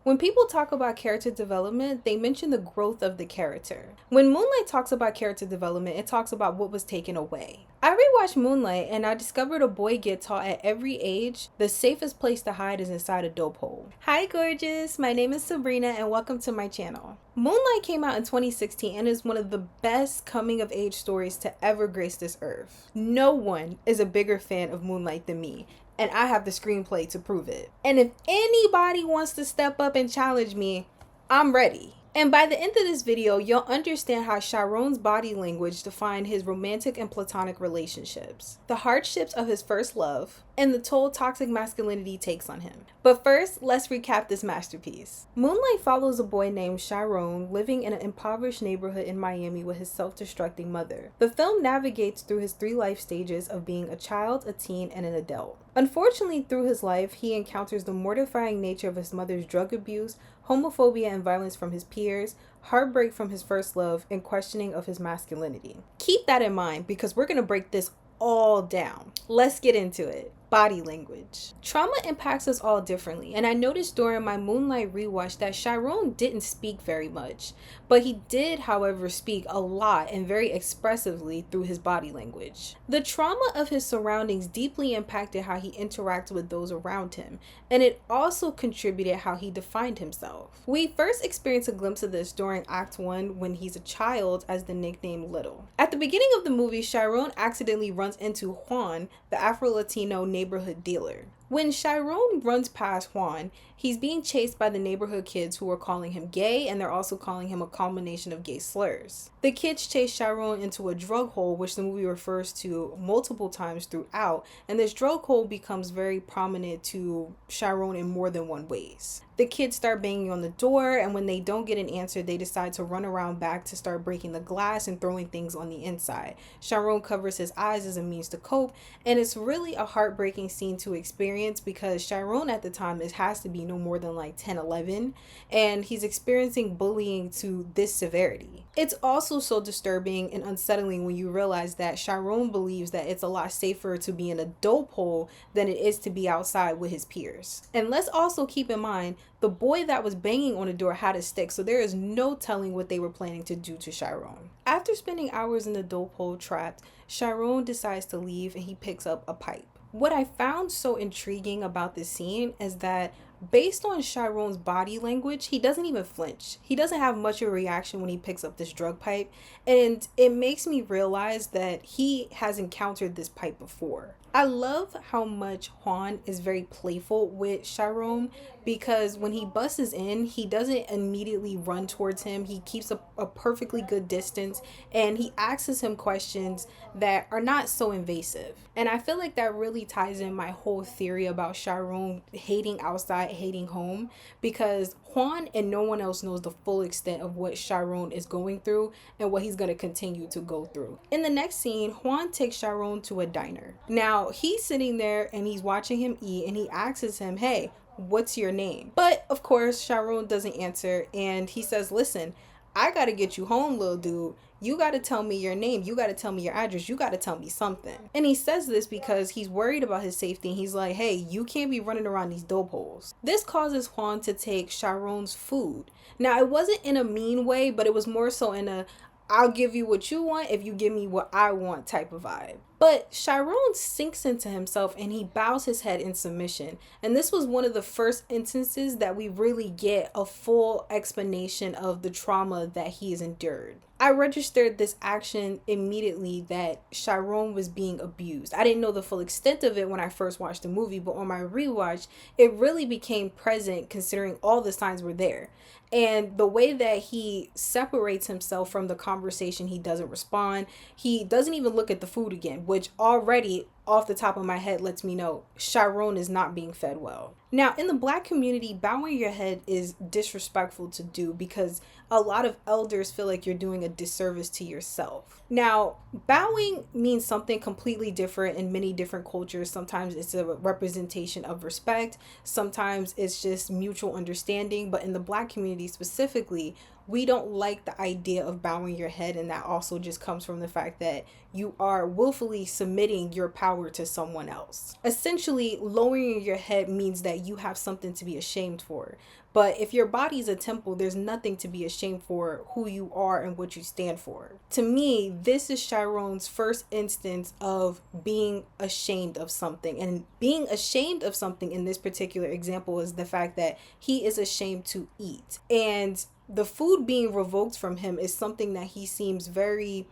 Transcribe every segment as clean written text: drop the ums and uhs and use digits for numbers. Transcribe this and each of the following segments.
When people talk about character development, they mention the growth of the character. When Moonlight talks about character development, it talks about what was taken away. I rewatched Moonlight and I discovered a boy gets taught at every age the safest place to hide is inside a dope hole. Hi gorgeous, my name is Sabrina and welcome to my channel. Moonlight came out in 2016 and is one of the best coming of age stories to ever grace this earth. No one is a bigger fan of Moonlight than me, and I have the screenplay to prove it. And if anybody wants to step up and challenge me, I'm ready. And by the end of this video, you'll understand how Chiron's body language defined his romantic and platonic relationships, the hardships of his first love, and the toll toxic masculinity takes on him. But first, let's recap this masterpiece. Moonlight follows a boy named Chiron living in an impoverished neighborhood in Miami with his self-destructing mother. The film navigates through his 3 life stages of being a child, a teen, and an adult. Unfortunately, through his life, he encounters the mortifying nature of his mother's drug abuse, homophobia and violence from his peers, heartbreak from his first love, and questioning of his masculinity. Keep that in mind because we're going to break this all down. Let's get into it. Body language. Trauma impacts us all differently, and I noticed during my Moonlight rewatch that Chiron didn't speak very much, but he did, however, speak a lot and very expressively through his body language. The trauma of his surroundings deeply impacted how he interacted with those around him, and it also contributed how he defined himself. We first experience a glimpse of this during Act 1 when he's a child as the nickname Little. At the beginning of the movie, Chiron accidentally runs into Juan, the Afro-Latino neighborhood dealer. When Chiron runs past Juan, he's being chased by the neighborhood kids who are calling him gay, and they're also calling him a combination of gay slurs. The kids chase Chiron into a drug hole, which the movie refers to multiple times throughout, and this drug hole becomes very prominent to Chiron in more than one ways. The kids start banging on the door, and when they don't get an answer, they decide to run around back to start breaking the glass and throwing things on the inside. Chiron covers his eyes as a means to cope, and it's really a heartbreaking scene to experience because Chiron at the time has to be no more than like 10, 11, and he's experiencing bullying to this severity. It's also so disturbing and unsettling when you realize that Chiron believes that it's a lot safer to be in a dope hole than it is to be outside with his peers. And let's also keep in mind, the boy that was banging on the door had a stick, so there is no telling what they were planning to do to Chiron. After spending hours in the dope hole trapped, Chiron decides to leave and he picks up a pipe. What I found so intriguing about this scene is that based on Chiron's body language, he doesn't even flinch. He doesn't have much of a reaction when he picks up this drug pipe, and it makes me realize that he has encountered this pipe before. I love how much Juan is very playful with Chiron because when he busts in, he doesn't immediately run towards him. He keeps a perfectly good distance and he asks him questions that are not so invasive. And I feel like that really ties in my whole theory about Chiron hating outside, hating home, because Juan and no one else knows the full extent of what Chiron is going through and what he's going to continue to go through. In the next scene, Juan takes Chiron to a diner. Now, he's sitting there and he's watching him eat and he asks him, "Hey, what's your name?" But of course, Chiron doesn't answer and he says, "Listen, I got to get you home, little dude. You got to tell me your name. You got to tell me your address. You got to tell me something." And he says this because he's worried about his safety. He's like, "Hey, you can't be running around these dope holes." This causes Juan to take Chiron's food. Now, it wasn't in a mean way, but it was more so in a "I'll give you what you want if you give me what I want" type of vibe. But Chiron sinks into himself and he bows his head in submission. And this was one of the first instances that we really get a full explanation of the trauma that he has endured. I registered this action immediately that Chiron was being abused. I didn't know the full extent of it when I first watched the movie, but on my rewatch, it really became present considering all the signs were there. And the way that he separates himself from the conversation, he doesn't respond. He doesn't even look at the food again, which already off the top of my head lets me know Chiron is not being fed well. Now, in the Black community, bowing your head is disrespectful to do because a lot of elders feel like you're doing a disservice to yourself. Now, bowing means something completely different in many different cultures. Sometimes it's a representation of respect. Sometimes it's just mutual understanding. But in the Black community specifically, we don't like the idea of bowing your head, and that also just comes from the fact that you are willfully submitting your power to someone else. Essentially, lowering your head means that you have something to be ashamed for. But if your body is a temple, there's nothing to be ashamed for who you are and what you stand for. To me, this is Chiron's first instance of being ashamed of something. And being ashamed of something in this particular example is the fact that he is ashamed to eat. And the food being revoked from him is something that he seems very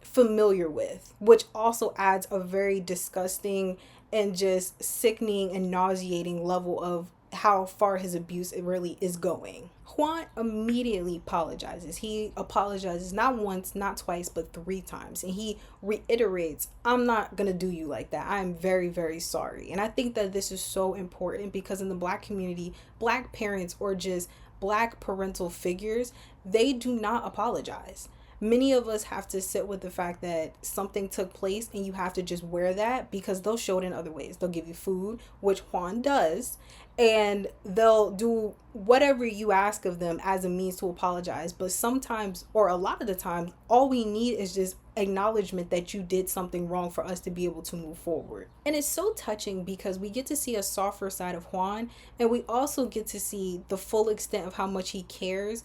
familiar with, which also adds a very disgusting and just sickening and nauseating level of how far his abuse it really is going. Juan immediately apologizes. He apologizes not once, not twice, but 3 times. And he reiterates, I'm not going to do you like that. I'm very, very sorry. And I think that this is so important because in the Black community, Black parents or just Black parental figures, they do not apologize. Many of us have to sit with the fact that something took place and you have to just wear that because they'll show it in other ways. They'll give you food, which Juan does, and they'll do whatever you ask of them as a means to apologize. But sometimes, or a lot of the time, all we need is just acknowledgement that you did something wrong for us to be able to move forward. And it's so touching because we get to see a softer side of Juan, and we also get to see the full extent of how much he cares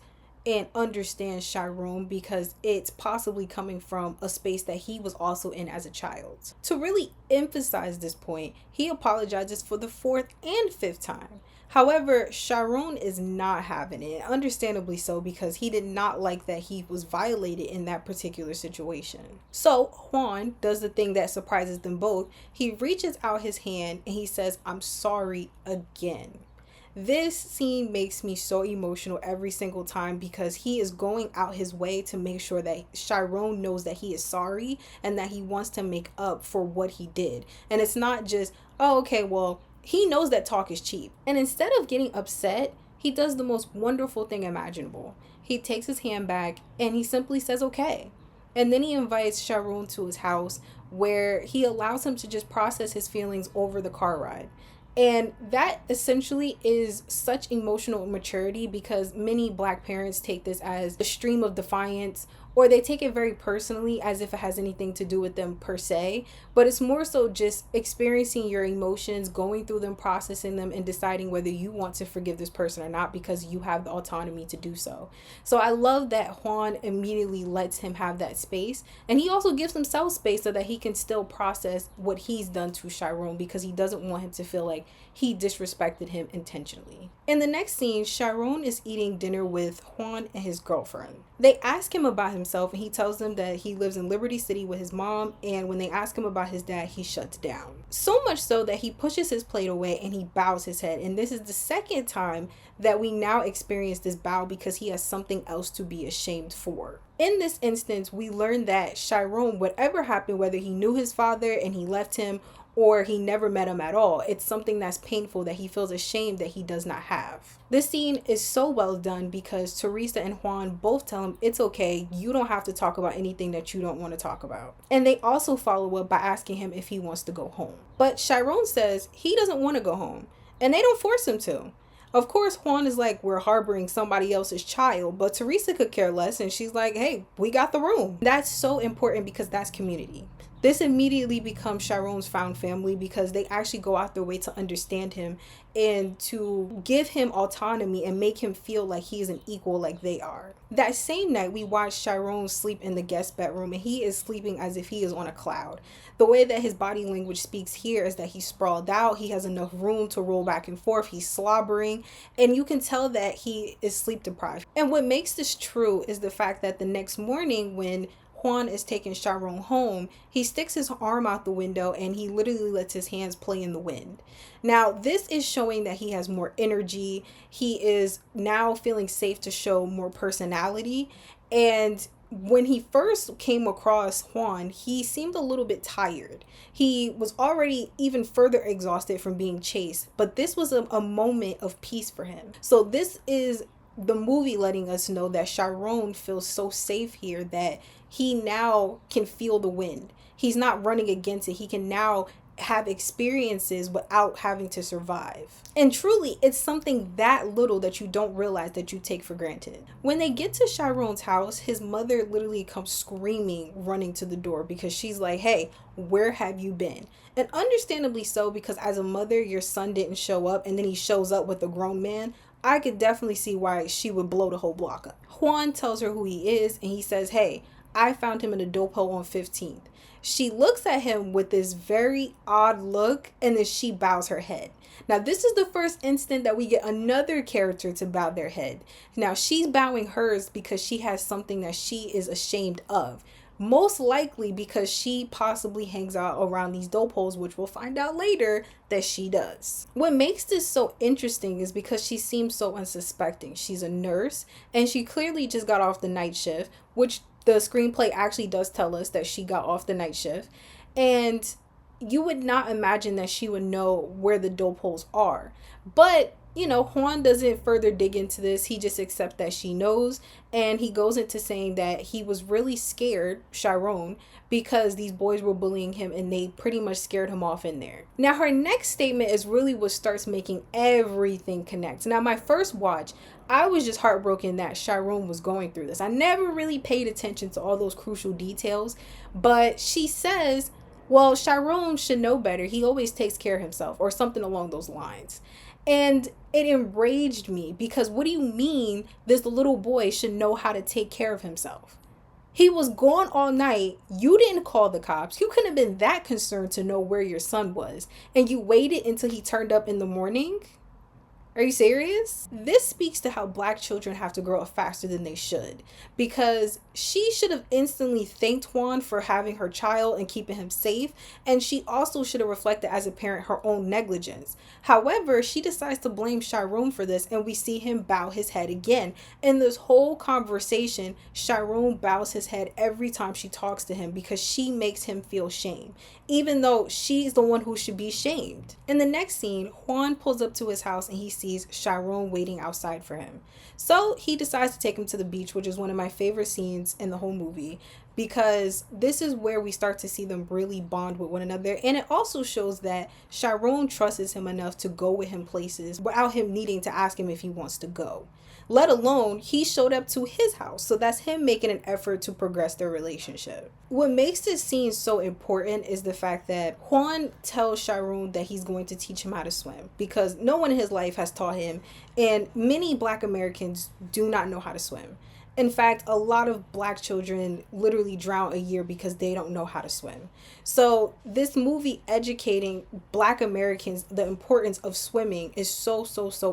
and understands Chiron because it's possibly coming from a space that he was also in as a child. To really emphasize this point, he apologizes for the 4th and 5th time. However, Chiron is not having it, understandably so, because he did not like that he was violated in that particular situation. So Juan does the thing that surprises them both. He reaches out his hand and he says, I'm sorry again. This scene makes me so emotional every single time because he is going out his way to make sure that Chiron knows that he is sorry and that he wants to make up for what he did. And it's not just, oh, okay, well, he knows that talk is cheap. And instead of getting upset, he does the most wonderful thing imaginable. He takes his hand back and he simply says, okay. And then he invites Chiron to his house where he allows him to just process his feelings over the car ride. And that essentially is such emotional maturity because many Black parents take this as a stream of defiance, or they take it very personally as if it has anything to do with them per se. But it's more so just experiencing your emotions, going through them, processing them, and deciding whether you want to forgive this person or not because you have the autonomy to do so. So I love that Juan immediately lets him have that space. And he also gives himself space so that he can still process what he's done to Chiron because he doesn't want him to feel like he disrespected him intentionally. In the next scene, Chiron is eating dinner with Juan and his girlfriend. They ask him about himself and he tells them that he lives in Liberty City with his mom, and when they ask him about his dad, he shuts down. So much so that he pushes his plate away and he bows his head. And this is the second time that we now experience this bow because he has something else to be ashamed for. In this instance, we learn that Chiron, whatever happened, whether he knew his father and he left him or he never met him at all, it's something that's painful that he feels ashamed that he does not have. This scene is so well done because Teresa and Juan both tell him it's okay, you don't have to talk about anything that you don't want to talk about. And they also follow up by asking him if he wants to go home. But Chiron says he doesn't want to go home, and they don't force him to. Of course, Juan is like, we're harboring somebody else's child, but Teresa could care less, and she's like, hey, we got the room. That's so important because that's community. This immediately becomes Chiron's found family because they actually go out their way to understand him and to give him autonomy and make him feel like he's an equal like they are. That same night, we watch Chiron sleep in the guest bedroom, and he is sleeping as if he is on a cloud. The way that his body language speaks here is that he's sprawled out, he has enough room to roll back and forth, he's slobbering, and you can tell that he is sleep deprived. And what makes this true is the fact that the next morning when Juan is taking Chiron home, he sticks his arm out the window and he literally lets his hands play in the wind. Now, this is showing that he has more energy. He is now feeling safe to show more personality. And when he first came across Juan, he seemed a little bit tired. He was already even further exhausted from being chased, but this was a moment of peace for him. So this is the movie letting us know that Chiron feels so safe here that he now can feel the wind. He's not running against it. He can now have experiences without having to survive. And truly, it's something that little that you don't realize that you take for granted. When they get to Chiron's house, his mother literally comes screaming, running to the door because she's like, hey, where have you been? And understandably so, because as a mother, your son didn't show up and then he shows up with a grown man. I could definitely see why she would blow the whole block up. Juan tells her who he is and he says, hey, I found him in a dope hole on 15th. She looks at him with this very odd look and then she bows her head. Now, this is the first instant that we get another character to bow their head. Now, she's bowing hers because she has something that she is ashamed of. Most likely because she possibly hangs out around these dope holes, which we'll find out later that she does. What makes this so interesting is because she seems so unsuspecting. She's a nurse and she clearly just got off the night shift, which the screenplay actually does tell us that she got off the night shift. And you would not imagine that she would know where the dope holes are. But, you know, Juan doesn't further dig into this. He just accepts that she knows. And he goes into saying that he was really scared, Chiron, because these boys were bullying him and they pretty much scared him off in there. Now, her next statement is really what starts making everything connect. Now, my first watch, I was just heartbroken that Chiron was going through this. I never really paid attention to all those crucial details. But she says, well, Chiron should know better. He always takes care of himself, or something along those lines. And it enraged me because what do you mean this little boy should know how to take care of himself? He was gone all night. You didn't call the cops. You couldn't have been that concerned to know where your son was. And you waited until he turned up in the morning? Are you serious? This speaks to how Black children have to grow up faster than they should, because she should have instantly thanked Juan for having her child and keeping him safe, and she also should have reflected as a parent her own negligence. However, she decides to blame Chiron for this, and we see him bow his head again. In this whole conversation, Chiron bows his head every time she talks to him because she makes him feel shame, even though she's the one who should be shamed. In the next scene, Juan pulls up to his house and he sees Chiron waiting outside for him. So he decides to take him to the beach, which is one of my favorite scenes in the whole movie, because this is where we start to see them really bond with one another. And it also shows that Chiron trusts him enough to go with him places without him needing to ask him if he wants to go. Let alone, he showed up to his house. So that's him making an effort to progress their relationship. What makes this scene so important is the fact that Juan tells Chiron that he's going to teach him how to swim because no one in his life has taught him, and many Black Americans do not know how to swim. In fact, a lot of Black children literally drown a year because they don't know how to swim. So this movie educating Black Americans the importance of swimming is so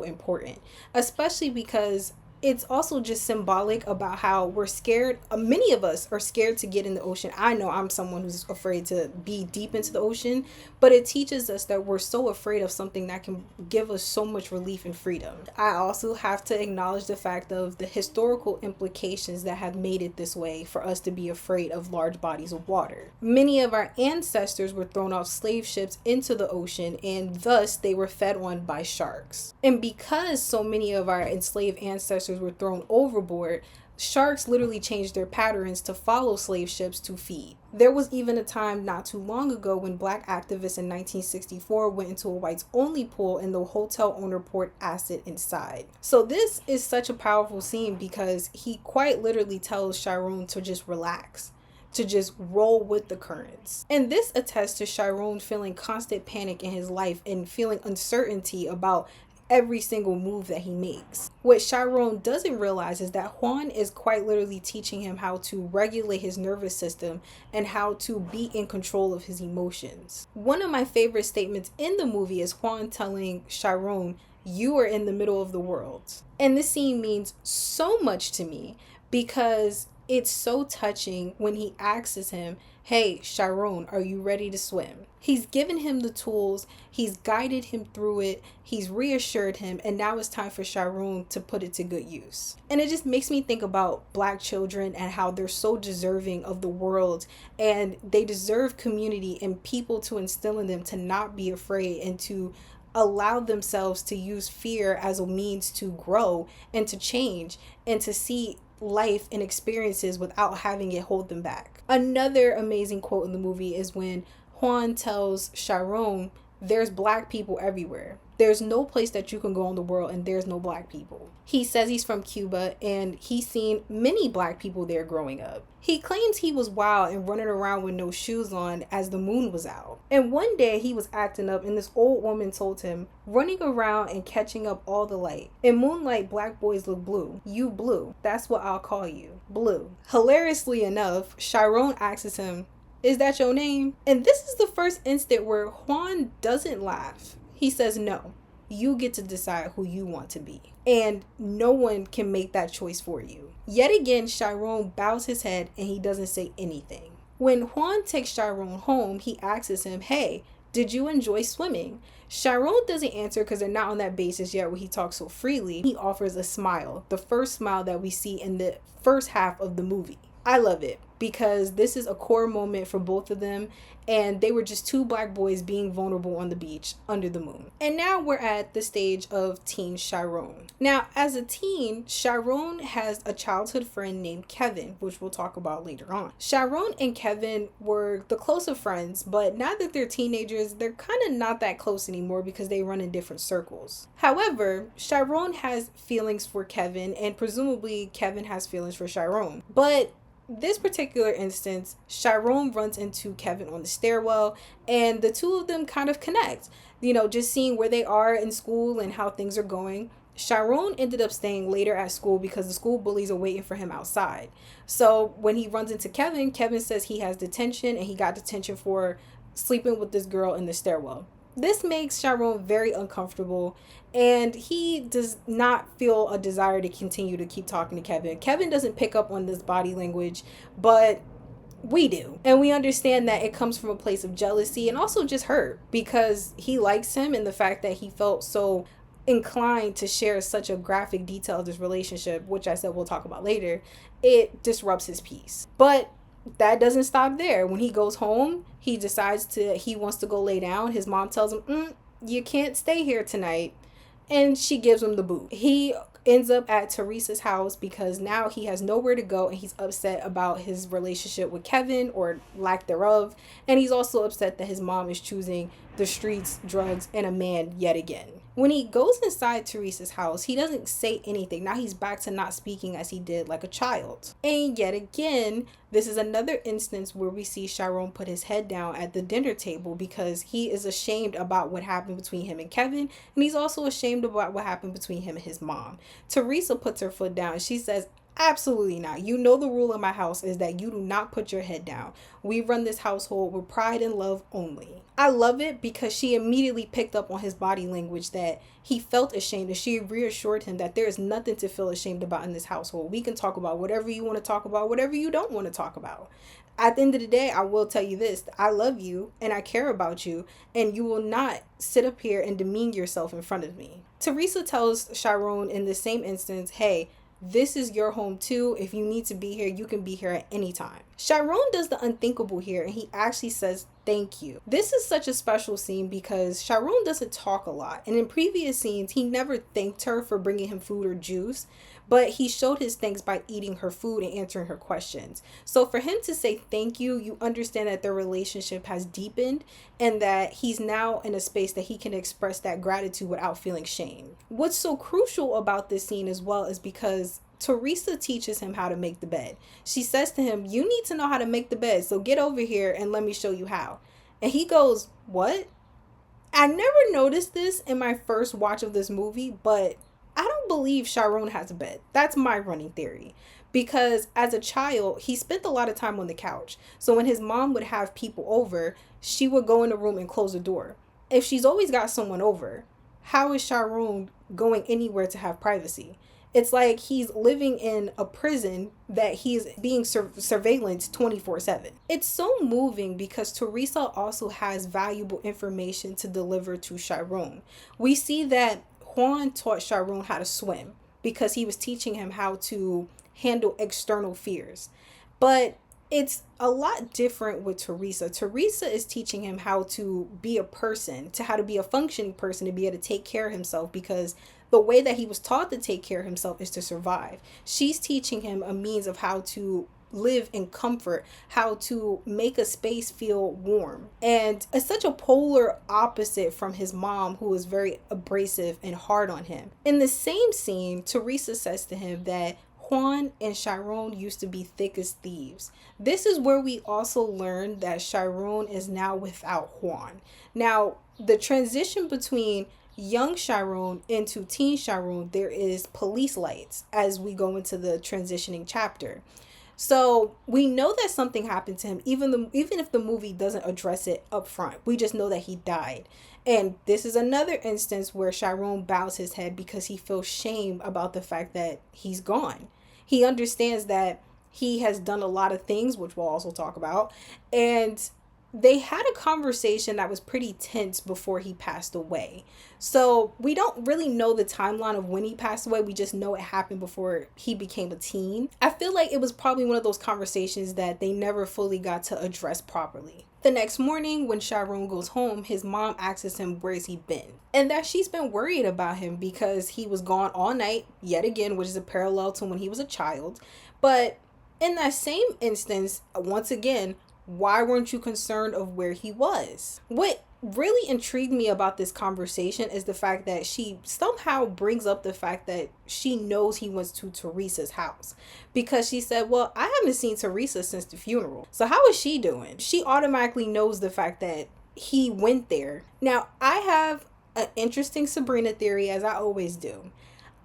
important, especially because it's also just symbolic about how we're scared. Many of us are scared to get in the ocean. I know I'm someone who's afraid to be deep into the ocean, but it teaches us that we're so afraid of something that can give us so much relief and freedom. I also have to acknowledge the fact of the historical implications that have made it this way for us to be afraid of large bodies of water. Many of our ancestors were thrown off slave ships into the ocean, and thus they were fed on by sharks. And because so many of our enslaved ancestors were thrown overboard, sharks literally changed their patterns to follow slave ships to feed. There was even a time not too long ago when Black activists in 1964 went into a whites only pool and the hotel owner poured acid inside. So this is such a powerful scene because he quite literally tells Chiron to just relax, to just roll with the currents. And this attests to Chiron feeling constant panic in his life and feeling uncertainty about every single move that he makes. What Chiron doesn't realize is that Juan is quite literally teaching him how to regulate his nervous system and how to be in control of his emotions. One of my favorite statements in the movie is Juan telling Chiron, "You are in the middle of the world." And this scene means so much to me because it's so touching when he asks him, "Hey, Chiron, are you ready to swim?" He's given him the tools, he's guided him through it, he's reassured him, and now it's time for Chiron to put it to good use. And it just makes me think about Black children and how they're so deserving of the world, and they deserve community and people to instill in them to not be afraid and to allow themselves to use fear as a means to grow and to change and to see life and experiences without having it hold them back. Another amazing quote in the movie is when Juan tells Chiron, there's black people everywhere. There's no place that you can go in the world and there's no black people. He says he's from Cuba and he's seen many black people there growing up. He claims he was wild and running around with no shoes on as the moon was out. And one day he was acting up and this old woman told him, running around and catching up all the light. In moonlight, black boys look blue. You blue. That's what I'll call you. Blue. Hilariously enough, Chiron asks him, is that your name? And this is the first instant where Juan doesn't laugh. He says, no, you get to decide who you want to be. And no one can make that choice for you. Yet again, Chiron bows his head and he doesn't say anything. When Juan takes Chiron home, he asks him, hey, did you enjoy swimming? Chiron doesn't answer because they're not on that basis yet where he talks so freely. He offers a smile, the first smile that we see in the first half of the movie. I love it because this is a core moment for both of them, and they were just two black boys being vulnerable on the beach under the moon. And now we're at the stage of teen Chiron. Now, as a teen, Chiron has a childhood friend named Kevin, which we'll talk about later on. Chiron and Kevin were the closer friends, but now that they're teenagers, they're kind of not that close anymore because they run in different circles. However, Chiron has feelings for Kevin, and presumably Kevin has feelings for Chiron. But this particular instance, Chiron runs into Kevin on the stairwell and the two of them kind of connect, just seeing where they are in school and how things are going. Chiron ended up staying later at school because the school bullies are waiting for him outside. So when he runs into Kevin, Kevin says he has detention and he got detention for sleeping with this girl in the stairwell. This makes Chiron very uncomfortable and he does not feel a desire to continue to keep talking to Kevin. Kevin doesn't pick up on this body language, but we do. And we understand that it comes from a place of jealousy and also just hurt because he likes him, and the fact that he felt so inclined to share such a graphic detail of this relationship, which I said we'll talk about later, it disrupts his peace. But that doesn't stop there. When he goes home, he wants to go lay down. His mom tells him, you can't stay here tonight. And she gives him the boot. He ends up at Teresa's house because now he has nowhere to go and he's upset about his relationship with Kevin or lack thereof. And he's also upset that his mom is choosing the streets, drugs, and a man yet again. When he goes inside Teresa's house, he doesn't say anything. Now he's back to not speaking as he did like a child. And yet again, this is another instance where we see Chiron put his head down at the dinner table because he is ashamed about what happened between him and Kevin. And he's also ashamed about what happened between him and his mom. Teresa puts her foot down. She says, absolutely not. You know the rule in my house is that you do not put your head down. We run this household with pride and love only. I love it because she immediately picked up on his body language that he felt ashamed, and she reassured him that there is nothing to feel ashamed about in this household. We can talk about whatever you want to talk about, whatever you don't want to talk about. At the end of the day, I will tell you this. I love you and I care about you, and you will not sit up here and demean yourself in front of me. Teresa tells Chiron in the same instance, hey, this is your home too. If you need to be here, you can be here at any time. Chiron does the unthinkable here and he actually says thank you. This is such a special scene because Chiron doesn't talk a lot. And in previous scenes, he never thanked her for bringing him food or juice, but he showed his thanks by eating her food and answering her questions. So for him to say thank you, you understand that their relationship has deepened and that he's now in a space that he can express that gratitude without feeling shame. What's so crucial about this scene as well is because Teresa teaches him how to make the bed. She says to him, you need to know how to make the bed, so get over here and let me show you how. And he goes, what? I never noticed this in my first watch of this movie, but I don't believe Chiron has a bed. That's my running theory. Because as a child, he spent a lot of time on the couch. So when his mom would have people over, she would go in the room and close the door. If she's always got someone over, how is Chiron going anywhere to have privacy? It's like he's living in a prison that he's being surveillanced 24/7. It's so moving because Teresa also has valuable information to deliver to Chiron. We see that Juan taught Chiron how to swim because he was teaching him how to handle external fears. But it's a lot different with Teresa. Teresa is teaching him how to be a person, to how to be a functioning person, to be able to take care of himself, because the way that he was taught to take care of himself is to survive. She's teaching him a means of how to live in comfort, how to make a space feel warm. And it's such a polar opposite from his mom, who was very abrasive and hard on him. In the same scene, Teresa says to him that Juan and Chiron used to be thick as thieves. This is where we also learn that Chiron is now without Juan. Now, the transition between young Chiron into teen Chiron, there is police lights as we go into the transitioning chapter. So we know that something happened to him, even if the movie doesn't address it up front. We just know that he died. And this is another instance where Chiron bows his head because he feels shame about the fact that he's gone. He understands that he has done a lot of things, which we'll also talk about, and they had a conversation that was pretty tense before he passed away. So we don't really know the timeline of when he passed away. We just know it happened before he became a teen. I feel like it was probably one of those conversations that they never fully got to address properly. The next morning, when Chiron goes home, his mom asks him where's he been, and that she's been worried about him because he was gone all night, yet again, which is a parallel to when he was a child. But in that same instance, once again, why weren't you concerned of where he was? What really intrigued me about this conversation is the fact that she somehow brings up the fact that she knows he went to Teresa's house, because she said, well, I haven't seen Teresa since the funeral. So how is she doing? She automatically knows the fact that he went there. Now, I have an interesting Sabrina theory, as I always do.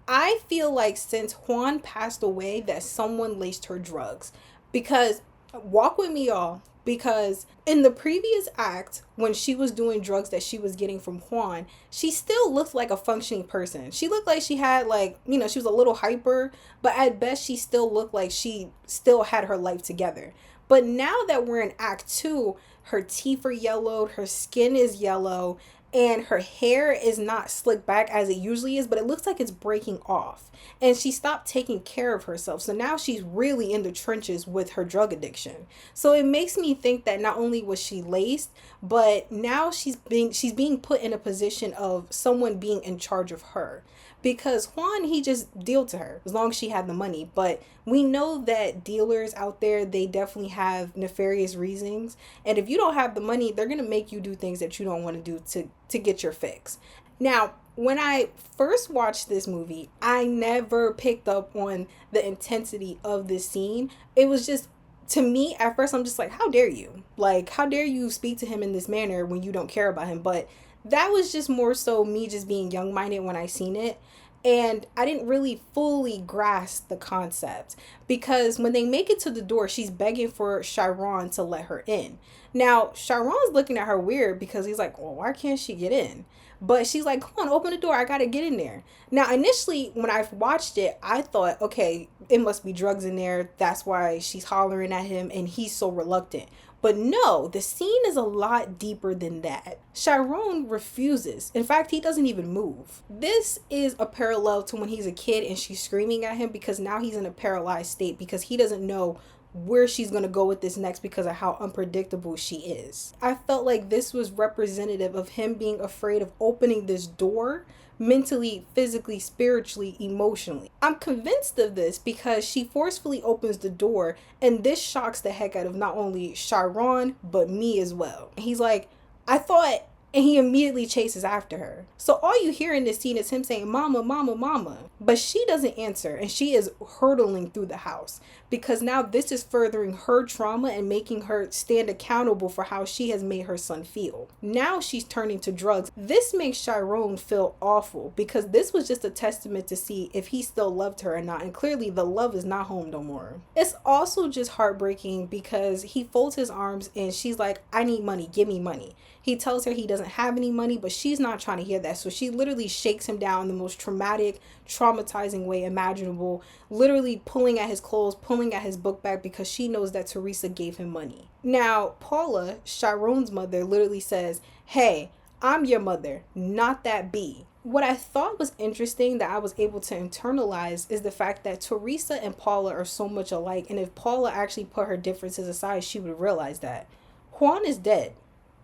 I feel like since Juan passed away that someone laced her drugs, because walk with me, y'all, because in the previous act, when she was doing drugs that she was getting from Juan, she still looked like a functioning person. She looked like she had she was a little hyper, but at best she still looked like she still had her life together. But now that we're in act 2, her teeth are yellowed, her skin is yellow, and her hair is not slicked back as it usually is, but it looks like it's breaking off. And she stopped taking care of herself. So now she's really in the trenches with her drug addiction. So it makes me think that not only was she laced, but now she's being put in a position of someone being in charge of her. Because Juan, he just dealt to her as long as she had the money. But we know that dealers out there, they definitely have nefarious reasons. And if you don't have the money, they're going to make you do things that you don't want to do to get your fix. Now, when I first watched this movie, I never picked up on the intensity of this scene. It was just, to me, at first, I'm just like, how dare you? Like, how dare you speak to him in this manner when you don't care about him? But that was just more so me just being young-minded when I seen it. And I didn't really fully grasp the concept, because when they make it to the door, she's begging for Chiron to let her in. Now, Chiron's looking at her weird because he's like, well, why can't she get in? But she's like, come on, open the door. I got to get in there. Now, initially, when I watched it, I thought, okay, it must be drugs in there. That's why she's hollering at him and he's so reluctant. But no, the scene is a lot deeper than that. Chiron refuses. In fact, he doesn't even move. This is a parallel to when he's a kid and she's screaming at him, because now he's in a paralyzed state because he doesn't know where she's going to go with this next because of how unpredictable she is. I felt like this was representative of him being afraid of opening this door mentally, physically, spiritually, emotionally. I'm convinced of this because she forcefully opens the door, and this shocks the heck out of not only Chiron, but me as well. He's like, I thought, and he immediately chases after her. So all you hear in this scene is him saying, mama, mama, mama. But she doesn't answer, and she is hurtling through the house, because now this is furthering her trauma and making her stand accountable for how she has made her son feel. Now she's turning to drugs. This makes Chiron feel awful, because this was just a testament to see if he still loved her or not, and clearly the love is not home no more. It's also just heartbreaking because he folds his arms and she's like, I need money, give me money. He tells her he doesn't have any money, but she's not trying to hear that. So she literally shakes him down in the most traumatic, traumatizing way imaginable, literally pulling at his clothes, pulling at his book bag, because she knows that Teresa gave him money. Now, Paula, Chiron's mother, literally says, hey, I'm your mother, not that bee. What I thought was interesting that I was able to internalize is the fact that Teresa and Paula are so much alike. And if Paula actually put her differences aside, she would realize that Juan is dead.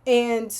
And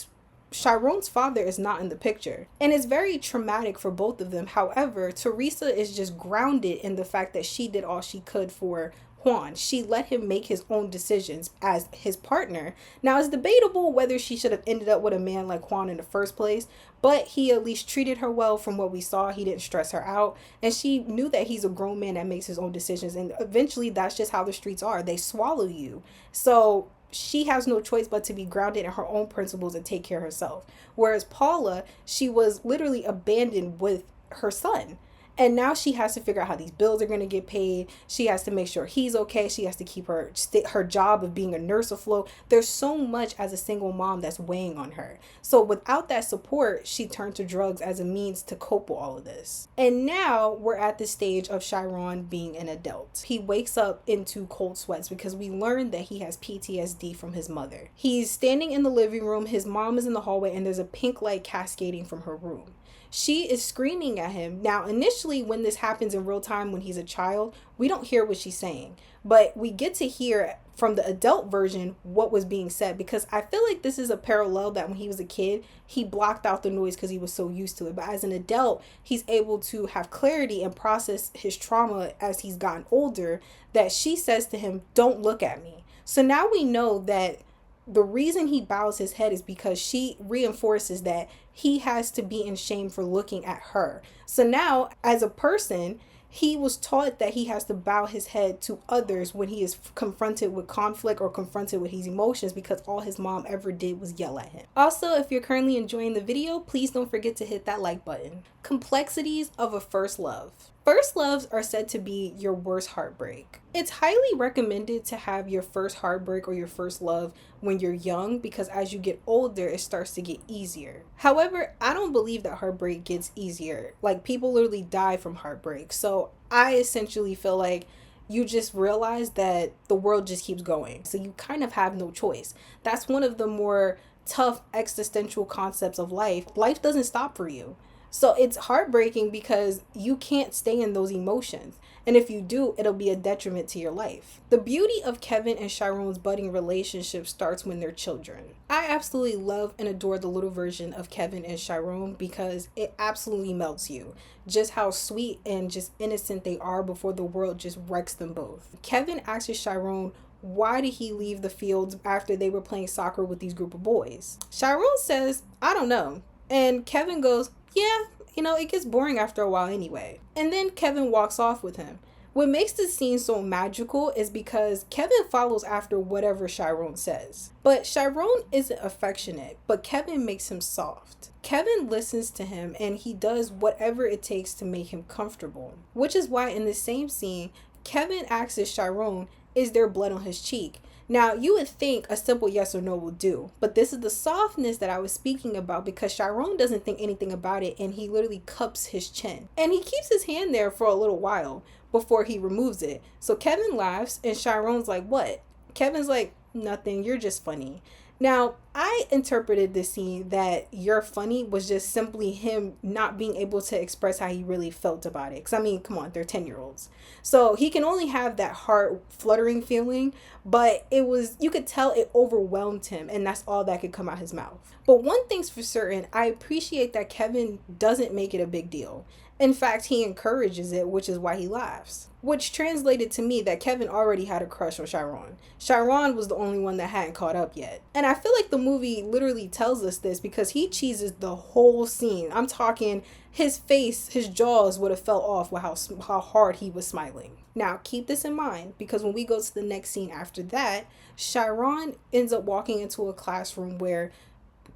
Chiron's father is not in the picture. And it's very traumatic for both of them. However, Teresa is just grounded in the fact that she did all she could for Juan. She let him make his own decisions as his partner. Now, it's debatable whether she should have ended up with a man like Juan in the first place, but he at least treated her well from what we saw. He didn't stress her out, and she knew that he's a grown man that makes his own decisions, and eventually that's just how the streets are. They swallow you. So she has no choice but to be grounded in her own principles and take care of herself. Whereas Paula, she was literally abandoned with her son. And now she has to figure out how these bills are going to get paid. She has to make sure he's okay. She has to keep her job of being a nurse afloat. There's so much as a single mom that's weighing on her. So without that support, she turned to drugs as a means to cope with all of this. And now we're at the stage of Chiron being an adult. He wakes up into cold sweats because we learned that he has PTSD from his mother. He's standing in the living room. His mom is in the hallway, and there's a pink light cascading from her room. She is screaming at him. Now, initially, when this happens in real time, when he's a child, we don't hear what she's saying. But we get to hear from the adult version what was being said, because I feel like this is a parallel that when he was a kid, he blocked out the noise because he was so used to it. But as an adult, he's able to have clarity and process his trauma as he's gotten older, that she says to him, "Don't look at me." So now we know that the reason he bows his head is because she reinforces that he has to be in shame for looking at her. So now, as a person, he was taught that he has to bow his head to others when he is confronted with conflict or confronted with his emotions, because all his mom ever did was yell at him. Also, if you're currently enjoying the video, please don't forget to hit that like button. Complexities of a first love. First loves are said to be your worst heartbreak. It's highly recommended to have your first heartbreak or your first love when you're young, because as you get older, it starts to get easier. However, I don't believe that heartbreak gets easier. Like, people literally die from heartbreak. So I essentially feel like you just realize that the world just keeps going. So you kind of have no choice. That's one of the more tough existential concepts of life. Life doesn't stop for you. So it's heartbreaking because you can't stay in those emotions. And if you do, it'll be a detriment to your life. The beauty of Kevin and Chiron's budding relationship starts when they're children. I absolutely love and adore the little version of Kevin and Chiron because it absolutely melts you. Just how sweet and just innocent they are before the world just wrecks them both. Kevin asks Chiron, why did he leave the fields after they were playing soccer with these group of boys? Chiron says, I don't know. And Kevin goes, yeah, it gets boring after a while anyway. And then Kevin walks off with him. What makes this scene so magical is because Kevin follows after whatever Chiron says. But Chiron isn't affectionate, but Kevin makes him soft. Kevin listens to him and he does whatever it takes to make him comfortable. Which is why in the same scene, Kevin asks Chiron, is there blood on his cheek? Now, you would think a simple yes or no will do, but this is the softness that I was speaking about, because Chiron doesn't think anything about it and he literally cups his chin. And he keeps his hand there for a little while before he removes it. So Kevin laughs and Chiron's like, what? Kevin's like, nothing, you're just funny. Now, I interpreted this scene that you're funny was just simply him not being able to express how he really felt about it. Because, I mean, come on, they're 10-year-olds. So he can only have that heart fluttering feeling, but you could tell it overwhelmed him, and that's all that could come out his mouth. But one thing's for certain, I appreciate that Kevin doesn't make it a big deal. In fact, he encourages it, which is why he laughs. Which translated to me that Kevin already had a crush on Chiron. Chiron was the only one that hadn't caught up yet. And I feel like the movie literally tells us this because he cheeses the whole scene. I'm talking his face, his jaws would have fell off with how hard he was smiling. Now, keep this in mind, because when we go to the next scene after that, Chiron ends up walking into a classroom where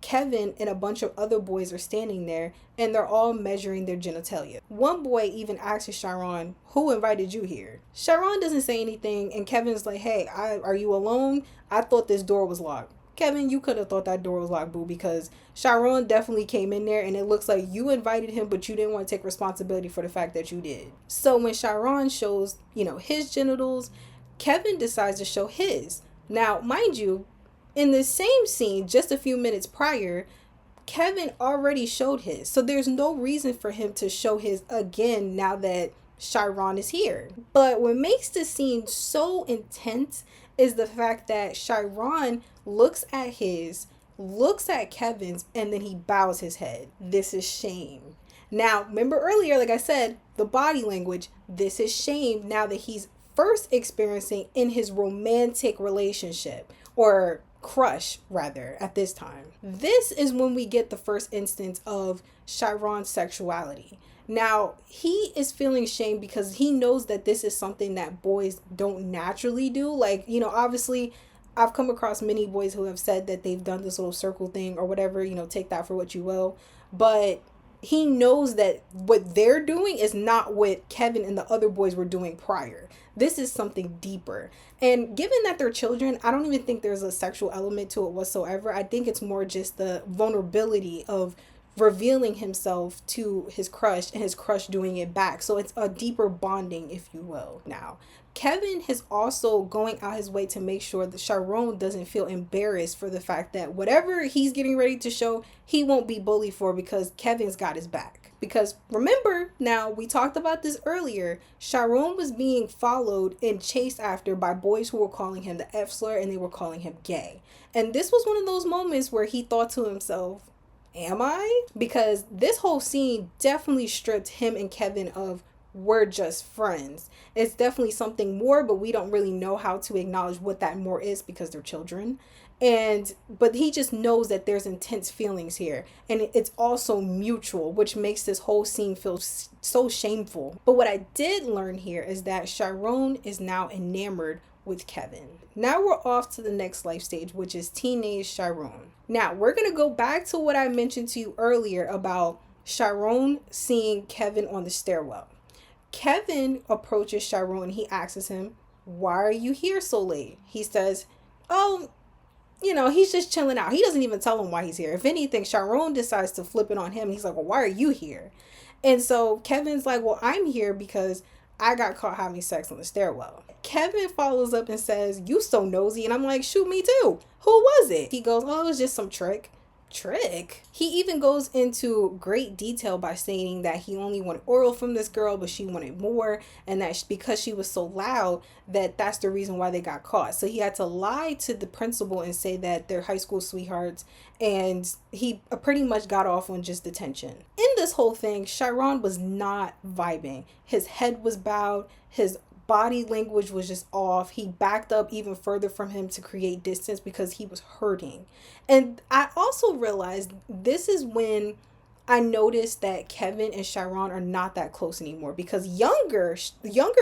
Kevin and a bunch of other boys are standing there and they're all measuring their genitalia. One boy even asks Chiron, who invited you here? Chiron doesn't say anything and Kevin's like, hey, are you alone? I thought this door was locked. Kevin, you could have thought that door was locked, boo, because Chiron definitely came in there and it looks like you invited him, but you didn't want to take responsibility for the fact that you did. So when Chiron shows, his genitals, Kevin decides to show his. Now, mind you, in the same scene, just a few minutes prior, Kevin already showed his. So there's no reason for him to show his again now that Chiron is here. But what makes this scene so intense is the fact that Chiron looks at Kevin's, and then he bows his head. This is shame. Now, remember earlier, like I said, the body language, this is shame now that he's first experiencing in his romantic relationship, or crush rather, at this time. This is when we get the first instance of Chiron's sexuality. Now, he is feeling shame because he knows that this is something that boys don't naturally do. Like, you know, obviously, I've come across many boys who have said that they've done this little circle thing or whatever, you know, take that for what you will. But he knows that what they're doing is not what Kevin and the other boys were doing prior. This is something deeper. And given that they're children, I don't even think there's a sexual element to it whatsoever. I think it's more just the vulnerability of revealing himself to his crush and his crush doing it back. So it's a deeper bonding, if you will. Now, Kevin is also going out his way to make sure that Chiron doesn't feel embarrassed for the fact that whatever he's getting ready to show, he won't be bullied for, because Kevin's got his back. Because remember, now we talked about this earlier, Chiron was being followed and chased after by boys who were calling him the F slur and they were calling him gay. And this was one of those moments where he thought to himself, am I? Because this whole scene definitely stripped him and Kevin of we're just friends. It's definitely something more, but we don't really know how to acknowledge what that more is because they're children. But he just knows that there's intense feelings here, and it's also mutual, which makes this whole scene feel so shameful. But what I did learn here is that Chiron is now enamored with Kevin. Now we're off to the next life stage, which is teenage Chiron. Now we're going to go back to what I mentioned to you earlier about Chiron seeing Kevin on the stairwell. Kevin approaches Chiron and he asks him, why are you here so late? He says, oh, you know, he's just chilling out. He doesn't even tell him why he's here. If anything, Chiron decides to flip it on him. He's like, well, why are you here? And so Kevin's like, well, I'm here because I got caught having sex on the stairwell. Kevin follows up and says, you so nosy. And I'm like, shoot, me too. Who was it? He goes, oh, it was just some trick. He even goes into great detail by stating that he only wanted oral from this girl, but she wanted more, and that because she was so loud, that's the reason why they got caught. So he had to lie to the principal and say that they're high school sweethearts, and he pretty much got off on just detention. In this whole thing, Chiron was not vibing. His head was bowed, his body language was just off. He backed up even further from him to create distance because he was hurting. And I also realized this is when I noticed that Kevin and Chiron are not that close anymore, because younger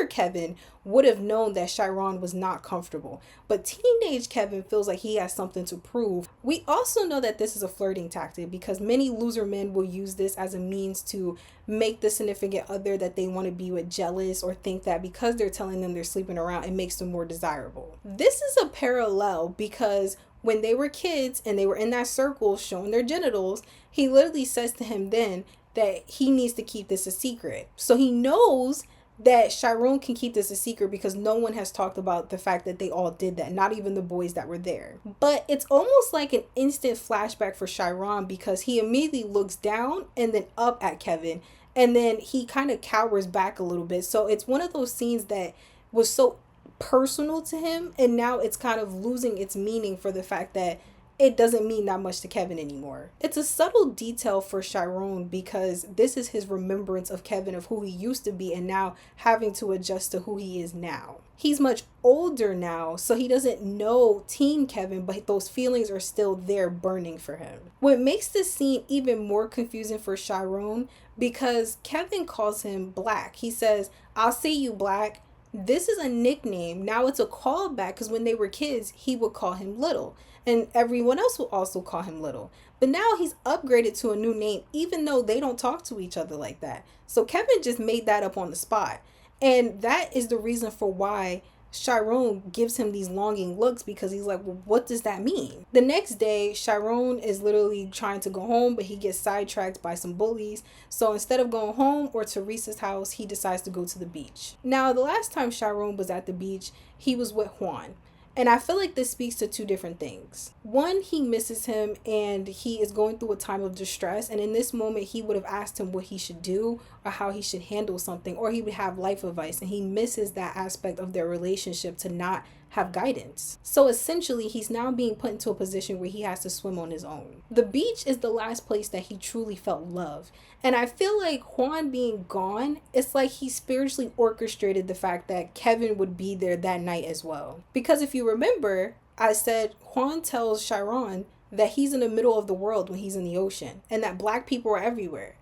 Kevin would have known that Chiron was not comfortable, but teenage Kevin feels like he has something to prove. We also know that this is a flirting tactic because many loser men will use this as a means to make the significant other that they want to be with jealous, or think that because they're telling them they're sleeping around, it makes them more desirable. This is a parallel because when they were kids and they were in that circle showing their genitals, he literally says to him then that he needs to keep this a secret. So he knows that Chiron can keep this a secret because no one has talked about the fact that they all did that, not even the boys that were there. But it's almost like an instant flashback for Chiron because he immediately looks down and then up at Kevin, and then he kind of cowers back a little bit. So it's one of those scenes that was so personal to him, and now it's kind of losing its meaning for the fact that it doesn't mean that much to Kevin anymore. It's a subtle detail for Chiron because this is his remembrance of Kevin, of who he used to be, and now having to adjust to who he is now. He's much older now, so he doesn't know teen Kevin, but those feelings are still there burning for him. What makes this scene even more confusing for Chiron, because Kevin calls him Black. He says, I'll see you, Black. This is a nickname. Now it's a callback because when they were kids, he would call him Little. And everyone else will also call him Little. But now he's upgraded to a new name, even though they don't talk to each other like that. So Kevin just made that up on the spot. And that is the reason for why Chiron gives him these longing looks, because he's like, well, what does that mean? The next day, Chiron is literally trying to go home, but he gets sidetracked by some bullies. So instead of going home or to Reese's house, he decides to go to the beach. Now, the last time Chiron was at the beach, he was with Juan. And I feel like this speaks to two different things. One, he misses him and he is going through a time of distress. And in this moment, he would have asked him what he should do or how he should handle something, or he would have life advice. And he misses that aspect of their relationship to not have guidance. So essentially, he's now being put into a position where he has to swim on his own. The beach is the last place that he truly felt love. And I feel like Juan being gone, it's like he spiritually orchestrated the fact that Kevin would be there that night as well. Because if you remember, I said Juan tells Chiron that he's in the middle of the world when he's in the ocean and that black people are everywhere.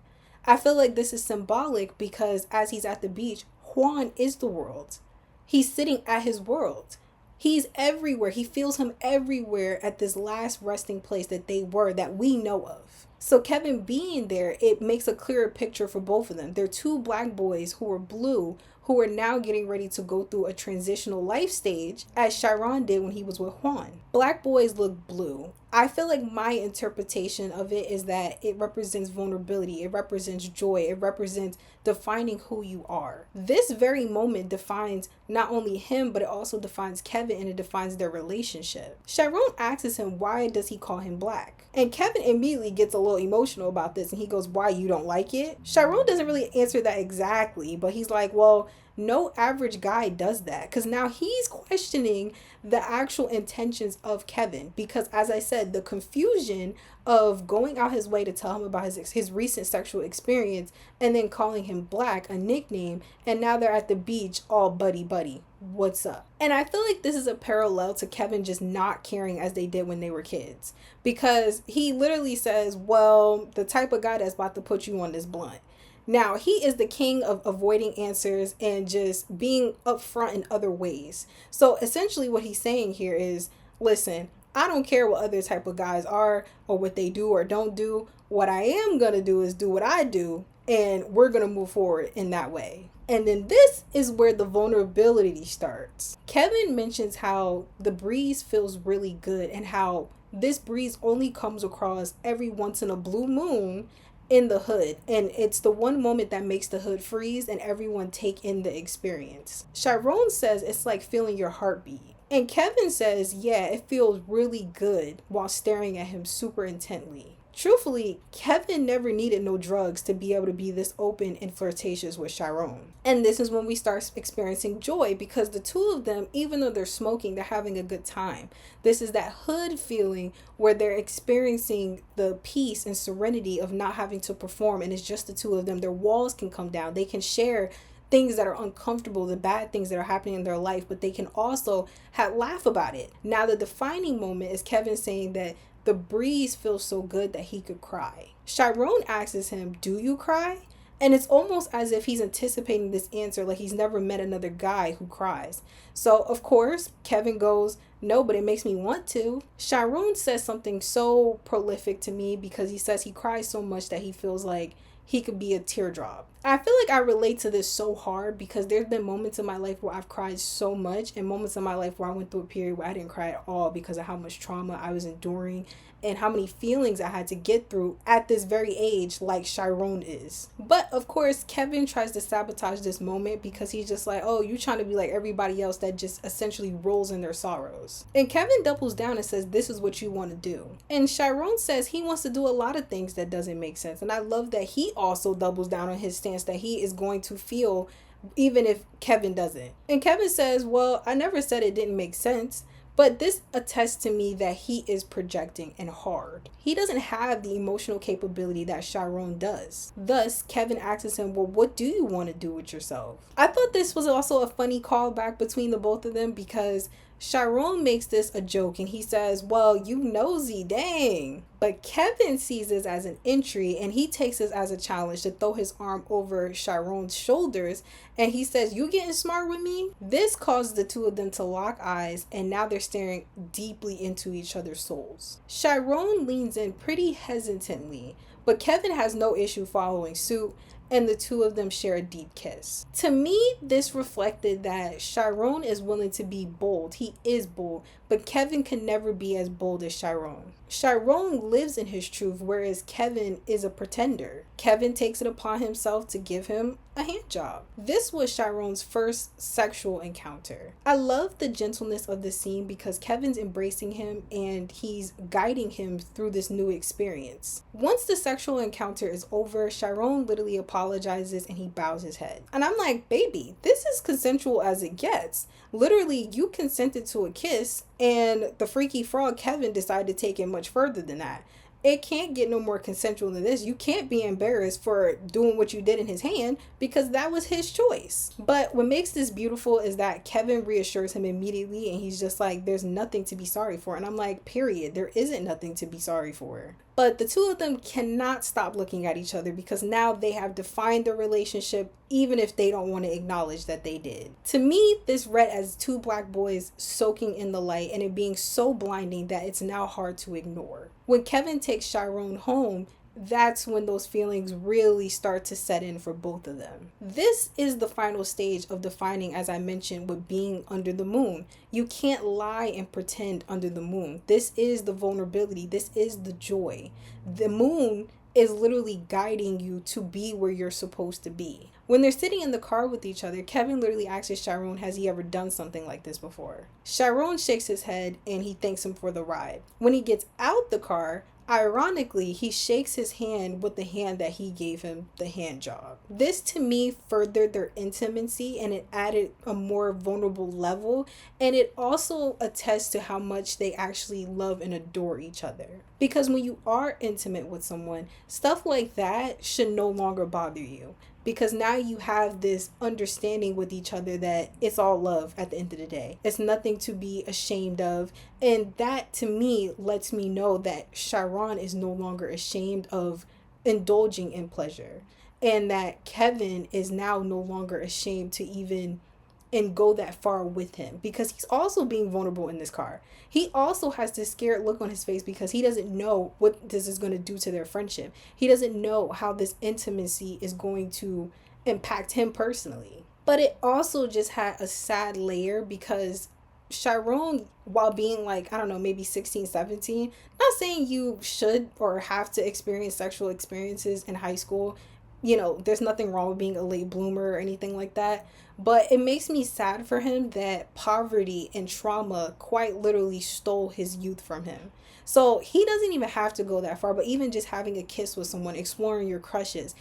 I feel like this is symbolic because as he's at the beach, Juan is the world. He's sitting at his world. He's everywhere. He feels him everywhere at this last resting place that they were, that we know of. So Kevin being there, it makes a clearer picture for both of them. They're two black boys who are blue, who are now getting ready to go through a transitional life stage, as Chiron did when he was with Juan. Black boys look blue. I feel like my interpretation of it is that it represents vulnerability, it represents joy, it represents defining who you are. This very moment defines not only him, but it also defines Kevin and it defines their relationship. Chiron asks him, why does he call him black? And Kevin immediately gets a little emotional about this and he goes, why, you don't like it? Chiron doesn't really answer that exactly, but he's like, well, no average guy does that, because now he's questioning the actual intentions of Kevin, because as I said, the confusion of going out his way to tell him about his recent sexual experience and then calling him black, a nickname, and now they're at the beach all buddy, what's up? And I feel like this is a parallel to Kevin just not caring as they did when they were kids, because he literally says, well, the type of guy that's about to put you on this blunt. Now, he is the king of avoiding answers and just being upfront in other ways. So essentially what he's saying here is, listen, I don't care what other type of guys are or what they do or don't do. What I am going to do is do what I do, and we're going to move forward in that way. And then this is where the vulnerability starts. Kevin mentions how the breeze feels really good and how this breeze only comes across every once in a blue moon in the hood, and it's the one moment that makes the hood freeze and everyone take in the experience. Chiron says it's like feeling your heartbeat, and Kevin says, yeah, it feels really good while staring at him super intently. Truthfully, Kevin never needed no drugs to be able to be this open and flirtatious with Chiron. And this is when we start experiencing joy, because the two of them, even though they're smoking, they're having a good time. This is that hood feeling where they're experiencing the peace and serenity of not having to perform, and it's just the two of them. Their walls can come down. They can share things that are uncomfortable, the bad things that are happening in their life, but they can also laugh about it. Now, the defining moment is Kevin saying that the breeze feels so good that he could cry. Chiron asks him, do you cry? And it's almost as if he's anticipating this answer, like he's never met another guy who cries. So, of course, Kevin goes, no, but it makes me want to. Chiron says something so prolific to me, because he says he cries so much that he feels like he could be a teardrop. I feel like I relate to this so hard, because there's been moments in my life where I've cried so much, and moments in my life where I went through a period where I didn't cry at all because of how much trauma I was enduring and how many feelings I had to get through at this very age, like Chiron is. But of course, Kevin tries to sabotage this moment, because he's just like, oh, you trying to be like everybody else that just essentially rolls in their sorrows. And Kevin doubles down and says, this is what you want to do. And Chiron says he wants to do a lot of things that doesn't make sense. And I love that he also doubles down on his stance that he is going to feel even if Kevin doesn't. And Kevin says, well, I never said it didn't make sense. But this attests to me that he is projecting and hard. He doesn't have the emotional capability that Chiron does. Thus, Kevin asks him, well, what do you want to do with yourself? I thought this was also a funny callback between the both of them, because Chiron makes this a joke and he says, well, you nosy, dang. But Kevin sees this as an entry, and he takes this as a challenge to throw his arm over Chiron's shoulders, and he says, you getting smart with me? This causes the two of them to lock eyes, and now they're staring deeply into each other's souls. Chiron leans in pretty hesitantly, but Kevin has no issue following suit, and the two of them share a deep kiss. To me, this reflected that Chiron is willing to be bold. He is bold, but Kevin can never be as bold as Chiron. Chiron lives in his truth, whereas Kevin is a pretender. Kevin takes it upon himself to give him a hand job. This was Chiron's first sexual encounter. I love the gentleness of the scene because Kevin's embracing him and he's guiding him through this new experience. Once the sexual encounter is over, Chiron literally apologizes and he bows his head. And I'm like, baby, this is consensual as it gets. Literally, you consented to a kiss and the freaky frog Kevin decided to take it much further than that. It can't get no more consensual than this. You can't be embarrassed for doing what you did in his hand because that was his choice. But what makes this beautiful is that Kevin reassures him immediately and he's just like, there's nothing to be sorry for. And I'm like, period. There isn't nothing to be sorry for. But the two of them cannot stop looking at each other because now they have defined their relationship even if they don't want to acknowledge that they did. To me, this read as two black boys soaking in the light and it being so blinding that it's now hard to ignore. When Kevin takes Chiron home, that's when those feelings really start to set in for both of them. This is the final stage of defining, as I mentioned, with being under the moon. You can't lie and pretend under the moon. This is the vulnerability. This is the joy. The moon is literally guiding you to be where you're supposed to be. When they're sitting in the car with each other, Kevin literally asks Chiron, has he ever done something like this before? Chiron shakes his head and he thanks him for the ride. When he gets out the car, ironically, he shakes his hand with the hand that he gave him the hand job. This to me furthered their intimacy and it added a more vulnerable level, and it also attests to how much they actually love and adore each other. Because when you are intimate with someone, stuff like that should no longer bother you. Because now you have this understanding with each other that it's all love at the end of the day. It's nothing to be ashamed of. And that to me lets me know that Chiron is no longer ashamed of indulging in pleasure. And that Kevin is now no longer ashamed to even and go that far with him, because he's also being vulnerable in this car. He also has this scared look on his face because he doesn't know what this is going to do to their friendship. He doesn't know how this intimacy is going to impact him personally. But it also just had a sad layer because Chiron, while being like, I don't know, maybe 16, 17, not saying you should or have to experience sexual experiences in high school. You know, there's nothing wrong with being a late bloomer or anything like that. But it makes me sad for him that poverty and trauma quite literally stole his youth from him. So he doesn't even have to go that far, but even just having a kiss with someone, exploring your crushes,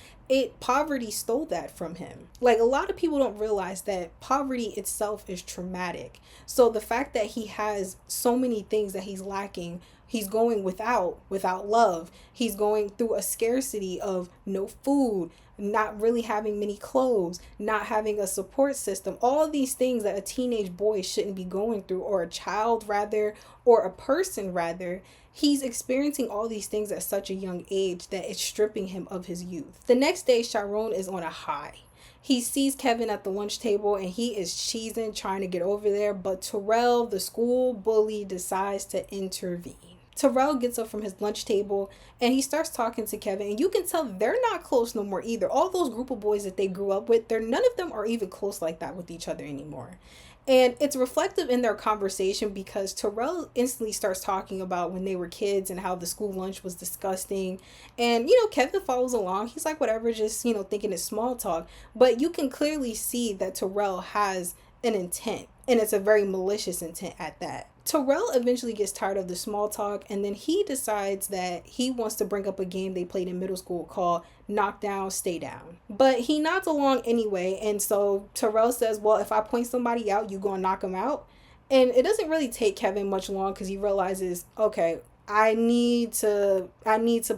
poverty stole that from him. Like, a lot of people don't realize that poverty itself is traumatic. So the fact that he has so many things that he's lacking, he's going without love. He's going through a scarcity of no food, not really having many clothes, not having a support system, all of these things that a teenage boy shouldn't be going through, or a child rather, or a person rather. He's experiencing all these things at such a young age that it's stripping him of his youth. The next day, Chiron is on a high. He sees Kevin at the lunch table and he is cheesing, trying to get over there, but Terrell, the school bully, decides to intervene. Terrell gets up from his lunch table and he starts talking to Kevin, and you can tell they're not close no more either. All those group of boys that they grew up with, none of them are even close like that with each other anymore. And it's reflective in their conversation because Terrell instantly starts talking about when they were kids and how the school lunch was disgusting. And, Kevin follows along. He's like, whatever, just, thinking it's small talk. But you can clearly see that Terrell has an intent, and it's a very malicious intent at that. Terrell eventually gets tired of the small talk, and then he decides that he wants to bring up a game they played in middle school called Knock Down, Stay Down. But he nods along anyway, and so Terrell says, well, if I point somebody out, you gonna knock them out? And it doesn't really take Kevin much long because he realizes, okay, I need to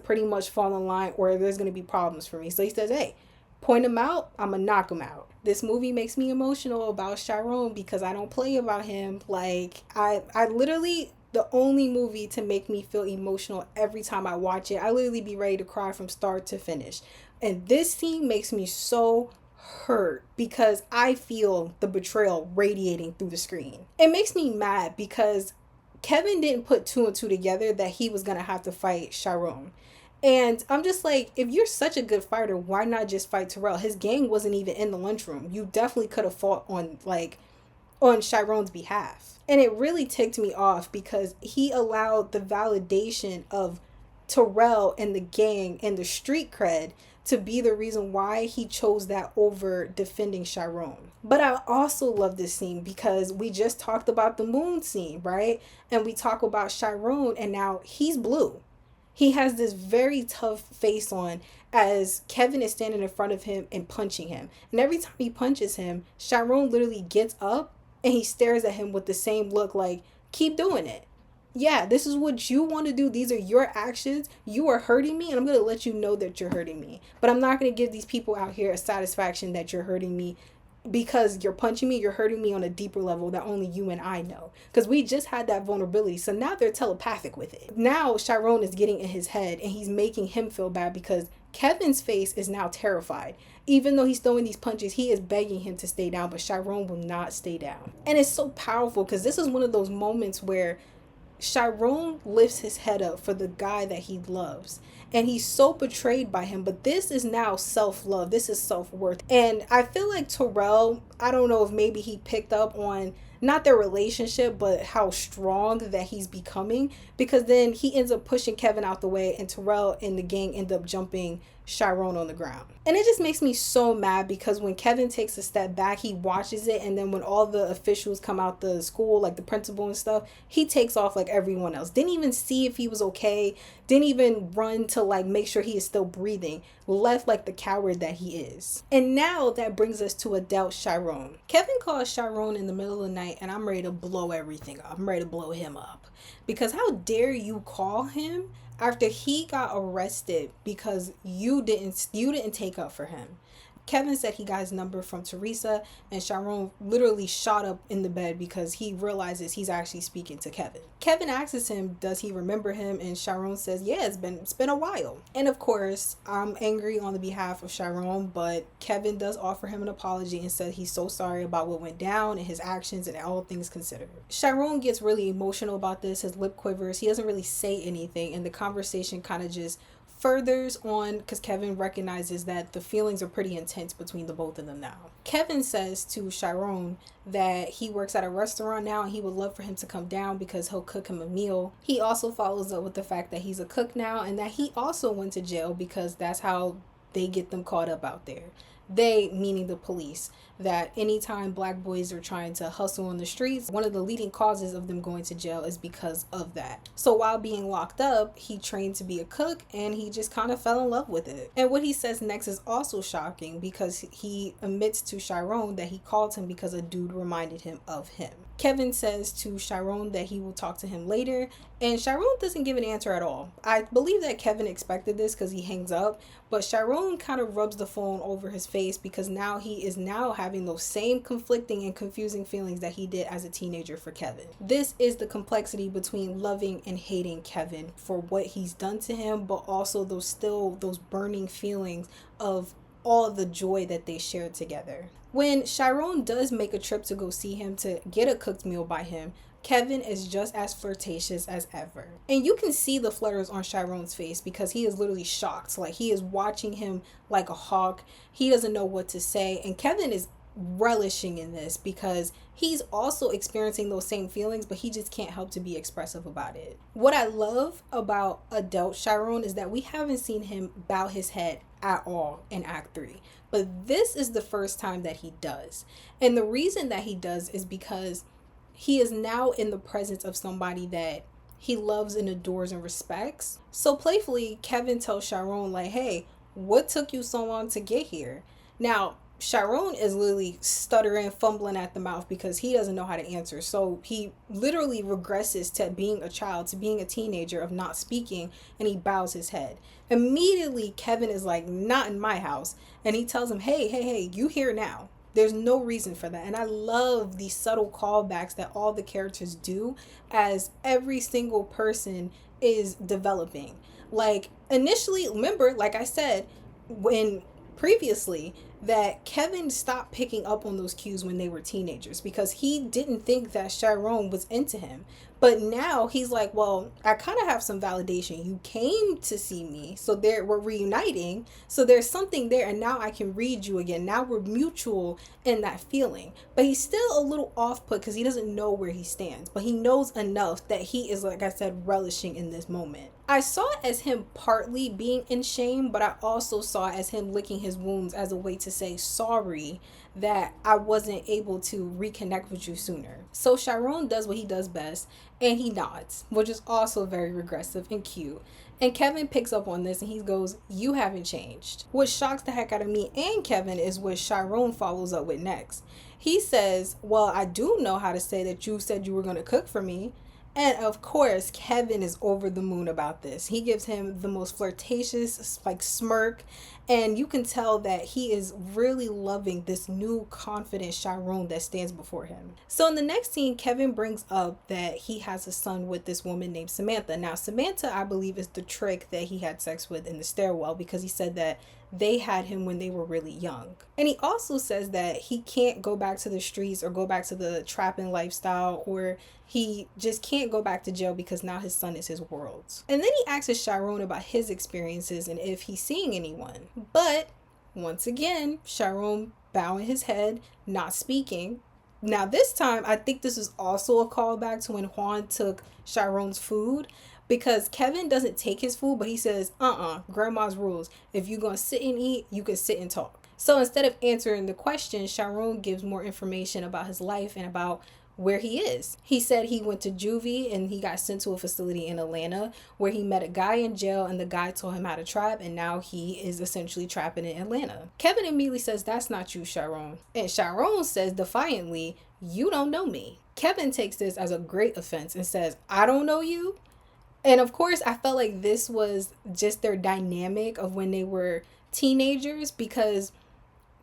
pretty much fall in line or there's going to be problems for me. So he says, hey, point him out, I'm gonna knock him out. This movie makes me emotional about Chiron because I don't play about him. Like, I literally, the only movie to make me feel emotional every time I watch it, I literally be ready to cry from start to finish. And this scene makes me so hurt because I feel the betrayal radiating through the screen. It makes me mad because Kevin didn't put two and two together that he was gonna have to fight Chiron. And I'm just like, if you're such a good fighter, why not just fight Terrell? His gang wasn't even in the lunchroom. You definitely could have fought on Chiron's behalf. And it really ticked me off because he allowed the validation of Terrell and the gang and the street cred to be the reason why he chose that over defending Chiron. But I also love this scene because we just talked about the moon scene, right? And we talk about Chiron, and now he's blue. He has this very tough face on as Kevin is standing in front of him and punching him. And every time he punches him, Chiron literally gets up and he stares at him with the same look like, keep doing it. Yeah, this is what you want to do. These are your actions. You are hurting me, and I'm going to let you know that you're hurting me. But I'm not going to give these people out here a satisfaction that you're hurting me because you're punching me. You're hurting me on a deeper level that only you and I know. Because we just had that vulnerability. So now they're telepathic with it. Now Chiron is getting in his head, and he's making him feel bad because Kevin's face is now terrified. Even though he's throwing these punches, he is begging him to stay down, but Chiron will not stay down. And it's so powerful because this is one of those moments where Chiron lifts his head up for the guy that he loves, and he's so betrayed by him. But this is now self-love. This is self-worth. And I feel like Terrell, I don't know if maybe he picked up on not their relationship, but how strong that he's becoming, because then he ends up pushing Kevin out the way, and Terrell and the gang end up jumping Chiron on the ground. And it just makes me so mad because when Kevin takes a step back, he watches it, and then when all the officials come out the school, like the principal and stuff, he takes off like everyone else. Didn't even see if he was okay, didn't even run to like make sure he is still breathing, left like the coward that he is. And now that brings us to adult Chiron. Kevin calls Chiron in the middle of the night, and I'm ready to blow everything up. I'm ready to blow him up. Because how dare you call him after he got arrested because you didn't take up for him. Kevin said he got his number from Teresa, and Chiron literally shot up in the bed because he realizes he's actually speaking to Kevin. Kevin asks him, does he remember him? And Chiron says, yeah, it's been a while. And of course, I'm angry on the behalf of Chiron, but Kevin does offer him an apology and said he's so sorry about what went down and his actions and all things considered. Chiron gets really emotional about this. His lip quivers. He doesn't really say anything, and the conversation kind of just furthers on because Kevin recognizes that the feelings are pretty intense between the both of them now. Kevin says to Chiron that he works at a restaurant now and he would love for him to come down because he'll cook him a meal. He also follows up with the fact that he's a cook now and that he also went to jail because that's how they get them caught up out there. They, meaning the police, that anytime black boys are trying to hustle on the streets, one of the leading causes of them going to jail is because of that. So while being locked up, he trained to be a cook and he just kind of fell in love with it. And what he says next is also shocking because he admits to Chiron that he called him because a dude reminded him of him. Kevin says to Chiron that he will talk to him later, and Chiron doesn't give an answer at all. I believe that Kevin expected this because he hangs up, but Chiron kind of rubs the phone over his face because now he is now having those same conflicting and confusing feelings that he did as a teenager for Kevin. This is the complexity between loving and hating Kevin for what he's done to him, but also those burning feelings of all the joy that they shared together. When Chiron does make a trip to go see him to get a cooked meal by him, Kevin is just as flirtatious as ever. And you can see the flutters on Chiron's face because he is literally shocked. Like he is watching him like a hawk. He doesn't know what to say. And Kevin is relishing in this because he's also experiencing those same feelings, but he just can't help to be expressive about it. What I love about adult Chiron is that we haven't seen him bow his head at all in Act 3. But this is the first time that he does. And the reason that he does is because he is now in the presence of somebody that he loves and adores and respects. So playfully, Kevin tells Chiron like, hey, what took you so long to get here? Now, Chiron is literally stuttering, fumbling at the mouth because he doesn't know how to answer. So he literally regresses to being a child, to being a teenager of not speaking, and he bows his head. Immediately, Kevin is like, not in my house. And he tells him, hey, you here now. There's no reason for that. And I love these subtle callbacks that all the characters do as every single person is developing. Like initially, remember, like I said, when previously that Kevin stopped picking up on those cues when they were teenagers because he didn't think that Chiron was into him. But now he's like, well, I kind of have some validation. You came to see me, so we're reuniting. So there's something there, and now I can read you again. Now we're mutual in that feeling. But he's still a little off put because he doesn't know where he stands. But he knows enough that he is, like I said, relishing in this moment. I saw it as him partly being in shame, but I also saw it as him licking his wounds as a way to say sorry that I wasn't able to reconnect with you sooner. So Chiron does what he does best, and he nods, which is also very regressive and cute. And Kevin picks up on this and he goes, you haven't changed. What shocks the heck out of me and Kevin is what Chiron follows up with next. He says, well, I do know how to say that you said you were going to cook for me. And of course, Kevin is over the moon about this. He gives him the most flirtatious, like, smirk. And you can tell that he is really loving this new confident Chiron that stands before him. So in the next scene, Kevin brings up that he has a son with this woman named Samantha. Now, Samantha, I believe, is the trick that he had sex with in the stairwell because he said that they had him when they were really young. And he also says that he can't go back to the streets or go back to the trapping lifestyle, or he just can't go back to jail because now his son is his world. And then he asks Chiron about his experiences and if he's seeing anyone. But once again, Chiron bowing his head, not speaking. Now this time, I think this is also a callback to when Juan took Chiron's food, because Kevin doesn't take his food, but he says, grandma's rules. If you're going to sit and eat, you can sit and talk. So instead of answering the question, Chiron gives more information about his life and about where he is. He said he went to juvie and he got sent to a facility in Atlanta where he met a guy in jail and the guy taught him how to trap, and now he is essentially trapping in Atlanta. Kevin immediately says, that's not you, Chiron. And Chiron says defiantly, you don't know me. Kevin takes this as a great offense and says, I don't know you? And of course, I felt like this was just their dynamic of when they were teenagers, because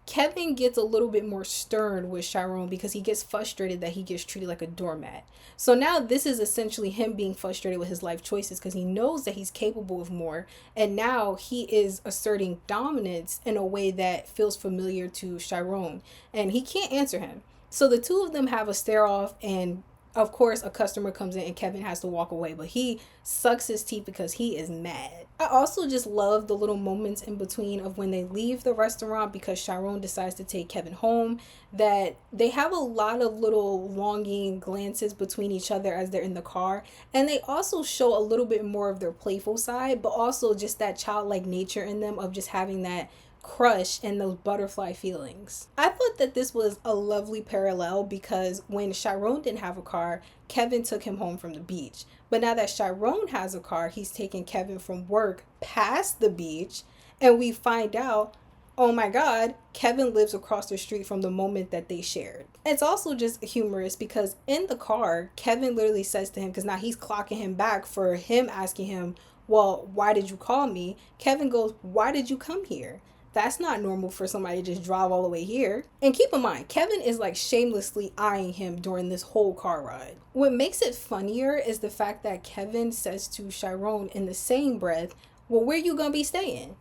Kevin gets a little bit more stern with Chiron because he gets frustrated that he gets treated like a doormat. So now this is essentially him being frustrated with his life choices because he knows that he's capable of more. And now he is asserting dominance in a way that feels familiar to Chiron. And he can't answer him. So the two of them have a stare off, and of course, a customer comes in and Kevin has to walk away, but he sucks his teeth because he is mad. I also just love the little moments in between of when they leave the restaurant because Chiron decides to take Kevin home, that they have a lot of little longing glances between each other as they're in the car. And they also show a little bit more of their playful side, but also just that childlike nature in them of just having that crush and those butterfly feelings. I thought that this was a lovely parallel because when Chiron didn't have a car, Kevin took him home from the beach. But now that Chiron has a car, he's taking Kevin from work past the beach, and we find out, oh my God, Kevin lives across the street from the moment that they shared. It's also just humorous because in the car, Kevin literally says to him, because now he's clocking him back for him asking him, well, why did you call me? Kevin goes, why did you come here? That's not normal for somebody to just drive all the way here. And keep in mind, Kevin is like shamelessly eyeing him during this whole car ride. What makes it funnier is the fact that Kevin says to Chiron in the same breath, well, where you gonna be staying?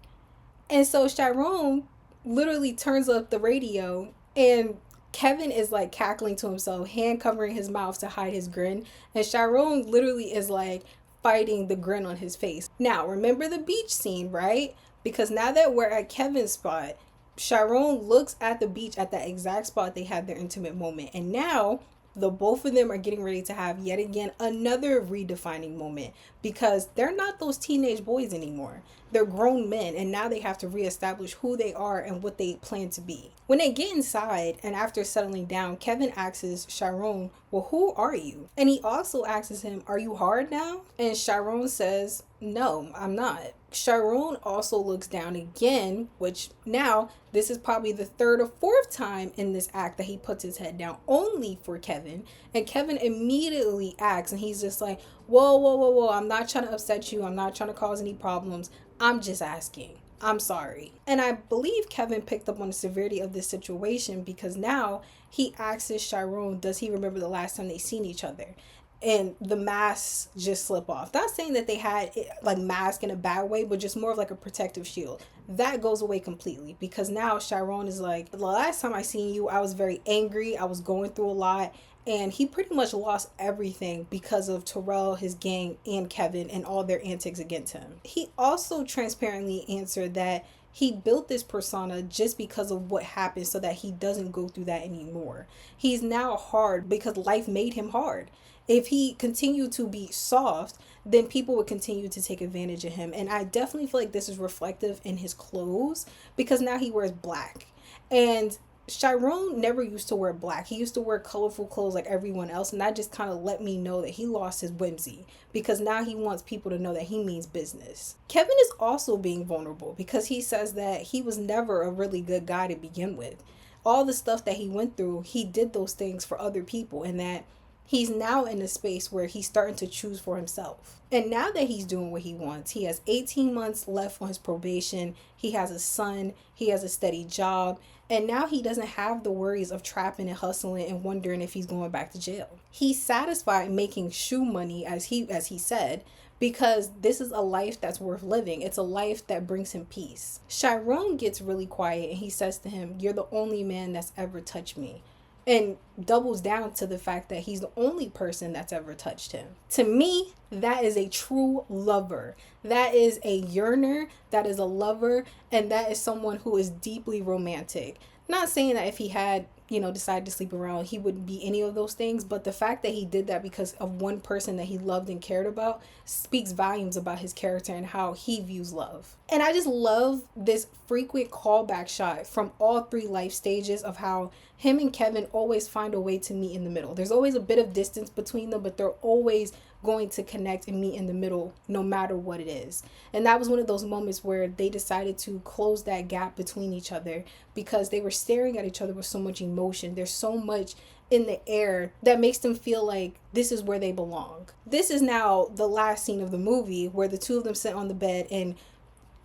And so Chiron literally turns up the radio and Kevin is like cackling to himself, hand covering his mouth to hide his grin. And Chiron literally is like fighting the grin on his face. Now, remember the beach scene, right? Because now that we're at Kevin's spot, Chiron looks at the beach at that exact spot they had their intimate moment. And now the both of them are getting ready to have yet again another redefining moment because they're not those teenage boys anymore. They're grown men, and now they have to reestablish who they are and what they plan to be. When they get inside and after settling down, Kevin asks Chiron, well, who are you? And he also asks him, are you hard now? And Chiron says, no, I'm not. Chiron also looks down again, which now this is probably the third or fourth time in this act that he puts his head down only for Kevin. And Kevin immediately acts and he's just like, whoa, I'm not trying to upset you. I'm not trying to cause any problems. I'm just asking. I'm sorry. And I believe Kevin picked up on the severity of this situation because now he asks Chiron, does he remember the last time they seen each other? and the masks just slip off. Not saying that they had like mask in a bad way, but just more of like a protective shield. That goes away completely because now Chiron is like, the last time I seen you, I was very angry. I was going through a lot. And he pretty much lost everything because of Terrell, his gang, and Kevin and all their antics against him. He also transparently answered that he built this persona just because of what happened so that he doesn't go through that anymore. He's now hard because life made him hard. If he continued to be soft, then people would continue to take advantage of him. And I definitely feel like this is reflective in his clothes because now he wears black. And Chiron never used to wear black. He used to wear colorful clothes like everyone else, and that just kind of let me know that he lost his whimsy because now he wants people to know that he means business. Kevin is also being vulnerable because he says that he was never a really good guy to begin with. All the stuff that he went through, he did those things for other people, and that he's now in a space where he's starting to choose for himself. And now that he's doing what he wants, he has 18 months left on his probation. He has a son. He has a steady job. And now he doesn't have the worries of trapping and hustling and wondering if he's going back to jail. He's satisfied making shoe money, as he said, because this is a life that's worth living. It's a life that brings him peace. Chiron gets really quiet and he says to him, "You're the only man that's ever touched me." And doubles down to the fact that he's the only person that's ever touched him. To me, that is a true lover. That is a yearner. That is a lover. And that is someone who is deeply romantic. Not saying that if he had, decided to sleep around, he wouldn't be any of those things. But the fact that he did that because of one person that he loved and cared about speaks volumes about his character and how he views love. And I just love this frequent callback shot from all three life stages of how him and Kevin always find a way to meet in the middle. There's always a bit of distance between them, but they're always going to connect and meet in the middle no matter what it is. And that was one of those moments where they decided to close that gap between each other because they were staring at each other with so much emotion. There's so much in the air that makes them feel like this is where they belong. This is now the last scene of the movie where the two of them sit on the bed and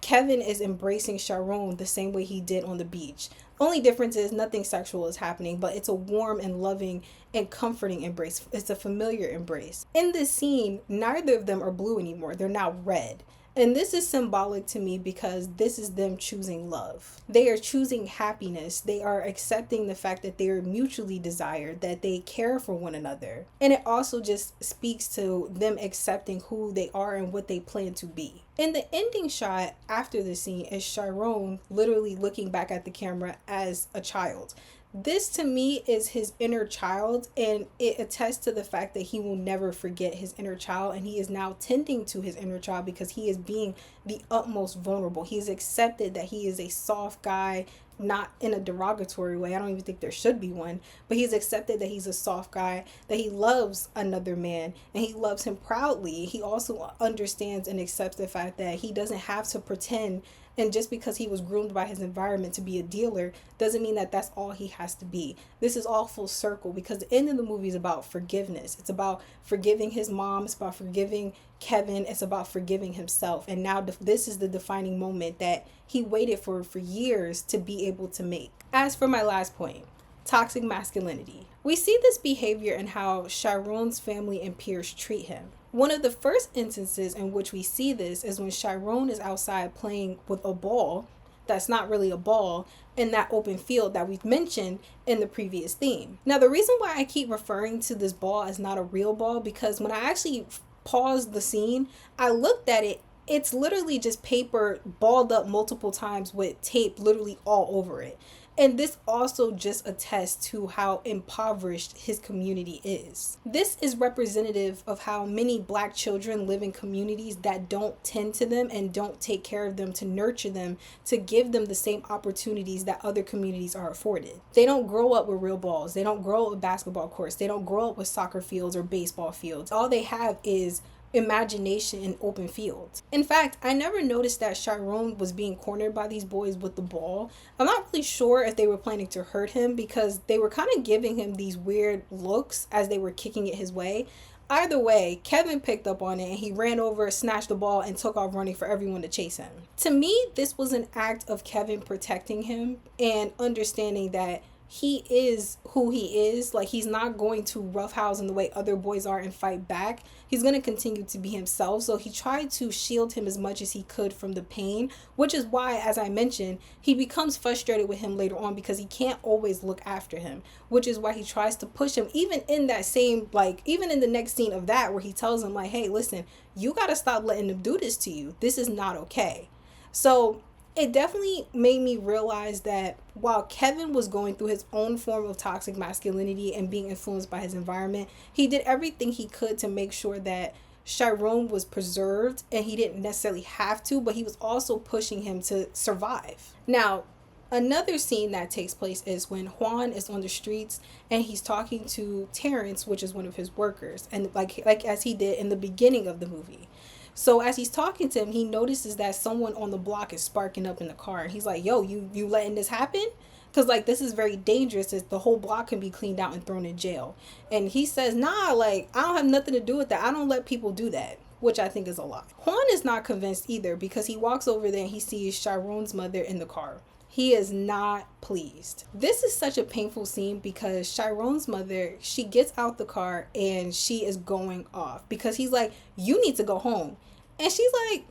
Kevin is embracing Chiron the same way he did on the beach. Only difference is nothing sexual is happening, but it's a warm and loving and comforting embrace. It's a familiar embrace. In this scene, neither of them are blue anymore. They're now red. And this is symbolic to me because this is them choosing love. They are choosing happiness. They are accepting the fact that they are mutually desired, that they care for one another. And it also just speaks to them accepting who they are and what they plan to be. In the ending shot after the scene is Chiron literally looking back at the camera as a child. This to me is his inner child, and it attests to the fact that he will never forget his inner child, and he is now tending to his inner child because he is being the utmost vulnerable. He's accepted that he is a soft guy, not in a derogatory way. I don't even think there should be one, but he's accepted that he's a soft guy, that he loves another man, and he loves him proudly. He also understands and accepts the fact that he doesn't have to pretend, and just because he was groomed by his environment to be a dealer doesn't mean that that's all he has to be. This is all full circle because the end of the movie is about forgiveness. It's about forgiving his mom. It's about forgiving Kevin. It's about forgiving himself. And now this is the defining moment that he waited for years to be able to make. As for my last point, toxic masculinity. We see this behavior in how Chiron's family and peers treat him. One of the first instances in which we see this is when Chiron is outside playing with a ball that's not really a ball in that open field that we've mentioned in the previous theme. Now, the reason why I keep referring to this ball as not a real ball, because when I actually paused the scene, I looked at it. It's literally just paper balled up multiple times with tape literally all over it. And this also just attests to how impoverished his community is. This is representative of how many Black children live in communities that don't tend to them and don't take care of them to nurture them, to give them the same opportunities that other communities are afforded. They don't grow up with real balls. They don't grow up with basketball courts. They don't grow up with soccer fields or baseball fields. All they have is imagination in open fields. In fact, I never noticed that Chiron was being cornered by these boys with the ball. I'm not really sure if they were planning to hurt him because they were kind of giving him these weird looks as they were kicking it his way. Either way, Kevin picked up on it and he ran over, snatched the ball, and took off running for everyone to chase him. To me, this was an act of Kevin protecting him and understanding that he is who he is. Like, he's not going to roughhouse in the way other boys are and fight back. He's going to continue to be himself. So he tried to shield him as much as he could from the pain, which is why, as I mentioned, he becomes frustrated with him later on because he can't always look after him, which is why he tries to push him, even in that same, like, even in the next scene of that, where he tells him, like, hey, listen, you got to stop letting them do this to you. This is not okay. So it definitely made me realize that while Kevin was going through his own form of toxic masculinity and being influenced by his environment, he did everything he could to make sure that Chiron was preserved, and he didn't necessarily have to, but he was also pushing him to survive. Now, another scene that takes place is when Juan is on the streets and he's talking to Terrence, which is one of his workers, and like as he did in the beginning of the movie. So as he's talking to him, he notices that someone on the block is sparking up in the car. And he's like, yo, you letting this happen? Because, like, this is very dangerous. As the whole block can be cleaned out and thrown in jail. And he says, nah, like, I don't have nothing to do with that. I don't let people do that, which I think is a lie. Juan is not convinced either, because he walks over there and he sees Chiron's mother in the car. He is not pleased. This is such a painful scene because Chiron's mother, she gets out the car and she is going off because he's like, you need to go home. And she's like,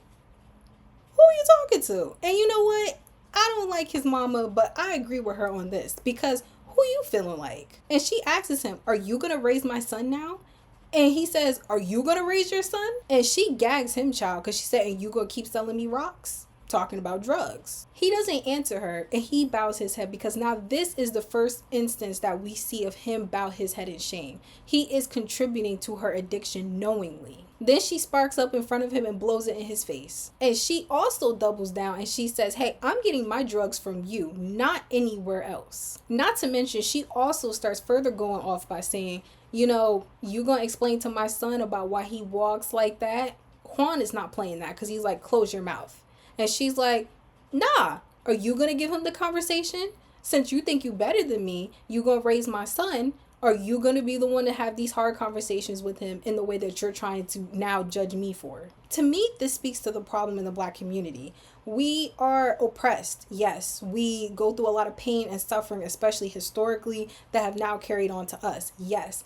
who are you talking to? And you know what? I don't like his mama, but I agree with her on this, because who you feeling like? And she asks him, are you going to raise my son now? And he says, are you going to raise your son? And she gags him, child, because she said, and you going to keep selling me rocks? Talking about drugs. He doesn't answer her, and he bows his head, because now this is the first instance that we see of him bow his head in shame. He is contributing to her addiction knowingly. Then she sparks up in front of him and blows it in his face. And she also doubles down and she says, hey, I'm getting my drugs from you, not anywhere else. Not to mention, she also starts further going off by saying, you know, you gonna explain to my son about why he walks like that? Juan is not playing that, because he's like, close your mouth. And she's like, nah, are you going to give him the conversation? Since you think you better than me, you going to raise my son. Are you going to be the one to have these hard conversations with him in the way that you're trying to now judge me for? To me, this speaks to the problem in the Black community. We are oppressed. Yes, we go through a lot of pain and suffering, especially historically, that have now carried on to us. Yes,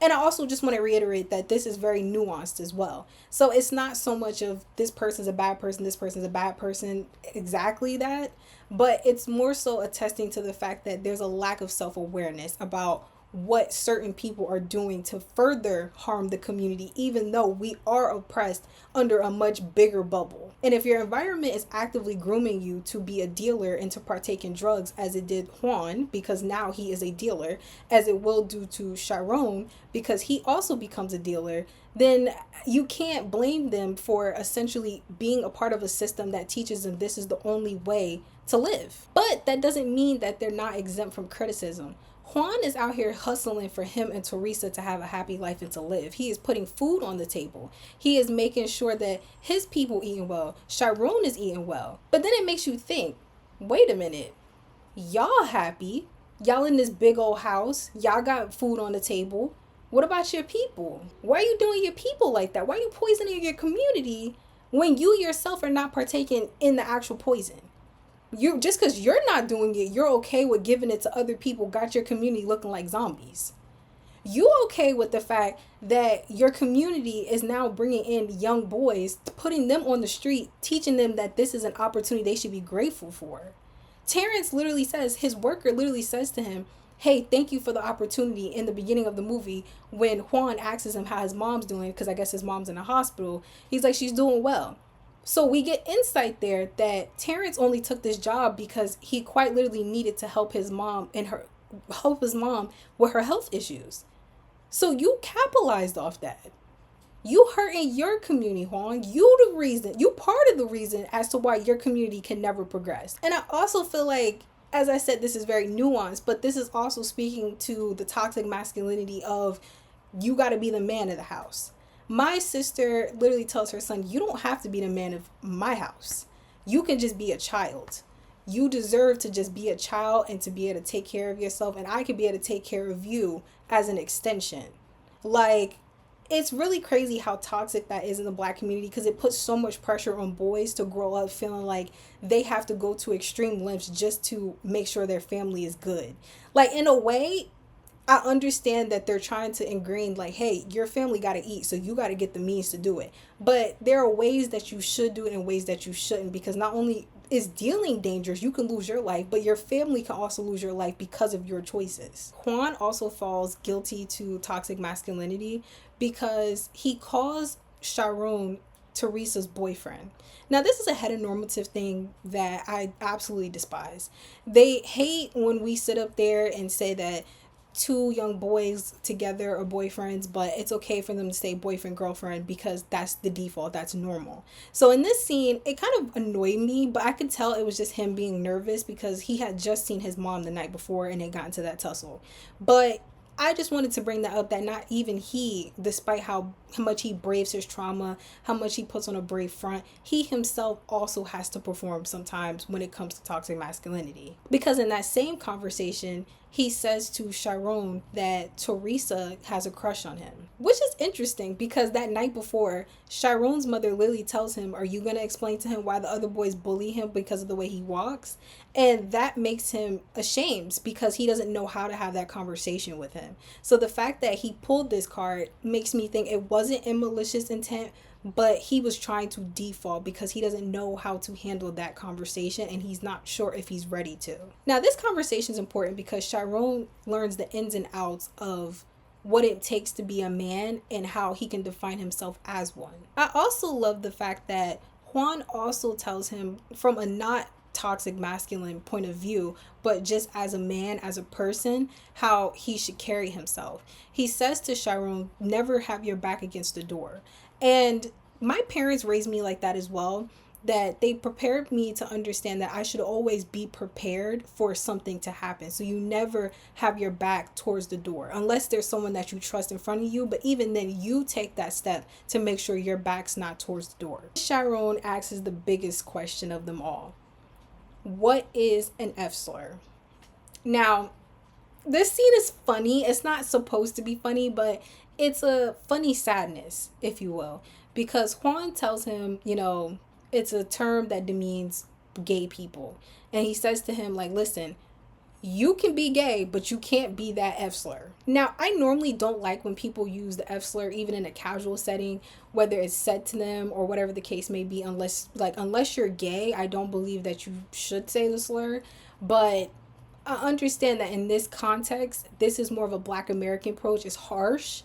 and I also just want to reiterate that this is very nuanced as well. So it's not so much of this person's a bad person, this person's a bad person, exactly that. But it's more so attesting to the fact that there's a lack of self-awareness about what certain people are doing to further harm the community, even though we are oppressed under a much bigger bubble. And if your environment is actively grooming you to be a dealer and to partake in drugs, as it did Juan, because now he is a dealer, as it will do to Chiron, because he also becomes a dealer, then you can't blame them for essentially being a part of a system that teaches them this is the only way to live. But that doesn't mean that they're not exempt from criticism. Juan is out here hustling for him and Teresa to have a happy life and to live. He is putting food on the table. He is making sure that his people eating well. Chiron is eating well. But then it makes you think, wait a minute. Y'all happy. Y'all in this big old house. Y'all got food on the table. What about your people? Why are you doing your people like that? Why are you poisoning your community when you yourself are not partaking in the actual poison? You just because you're not doing it, you're okay with giving it to other people, got your community looking like zombies. You okay with the fact that your community is now bringing in young boys, putting them on the street, teaching them that this is an opportunity they should be grateful for. Terrence literally says, his worker literally says to him, hey, thank you for the opportunity, in the beginning of the movie when Juan asks him how his mom's doing, because I guess his mom's in the hospital. He's like, she's doing well. So we get insight there that Terrence only took this job because he quite literally needed to help his mom with her health issues. So you capitalized off that. You hurting your community, Juan. You part of the reason as to why your community can never progress. And I also feel like, as I said, this is very nuanced, but this is also speaking to the toxic masculinity of you got to be the man of the house. My sister literally tells her son, you don't have to be the man of my house. You can just be a child. You deserve to just be a child and to be able to take care of yourself. And I can be able to take care of you as an extension. Like, it's really crazy how toxic that is in the Black community, because it puts so much pressure on boys to grow up feeling like they have to go to extreme lengths just to make sure their family is good. Like, in a way, I understand that they're trying to ingrain, like, hey, your family got to eat, so you got to get the means to do it. But there are ways that you should do it and ways that you shouldn't, because not only is dealing dangerous, you can lose your life, but your family can also lose your life because of your choices. Juan also falls guilty to toxic masculinity because he calls Chiron Teresa's boyfriend. Now, this is a heteronormative thing that I absolutely despise. They hate when we sit up there and say that two young boys together are boyfriends, but it's okay for them to say boyfriend girlfriend because that's the default, that's normal. So in this scene, it kind of annoyed me, but I could tell it was just him being nervous because he had just seen his mom the night before and it got into that tussle. But I just wanted to bring that up, that not even he, despite how much he braves his trauma, how much he puts on a brave front, he himself also has to perform sometimes when it comes to toxic masculinity. Because in that same conversation, he says to Chiron that Teresa has a crush on him. Which is interesting because that night before, Chiron's mother Lily tells him, are you going to explain to him why the other boys bully him because of the way he walks? And that makes him ashamed because he doesn't know how to have that conversation with him. So the fact that he pulled this card makes me think it wasn't in malicious intent, but he was trying to default because he doesn't know how to handle that conversation and he's not sure if he's ready to. Now, this conversation is important because Chiron learns the ins and outs of what it takes to be a man and how he can define himself as one. I also love the fact that Juan also tells him from a not toxic masculine point of view, but just as a man, as a person, how he should carry himself. He says to Chiron, never have your back against the door. And my parents raised me like that as well, that they prepared me to understand that I should always be prepared for something to happen. So you never have your back towards the door unless there's someone that you trust in front of you. But even then, you take that step to make sure your back's not towards the door. Chiron asks the biggest question of them all. What is an F slur? Now, this scene is funny. It's not supposed to be funny, but it's a funny sadness, if you will, because Juan tells him, it's a term that demeans gay people. And he says to him, like, listen, you can be gay, but you can't be that F slur. Now, I normally don't like when people use the F slur, even in a casual setting, whether it's said to them or whatever the case may be, unless you're gay, I don't believe that you should say the slur. But I understand that in this context, this is more of a Black American approach. It's harsh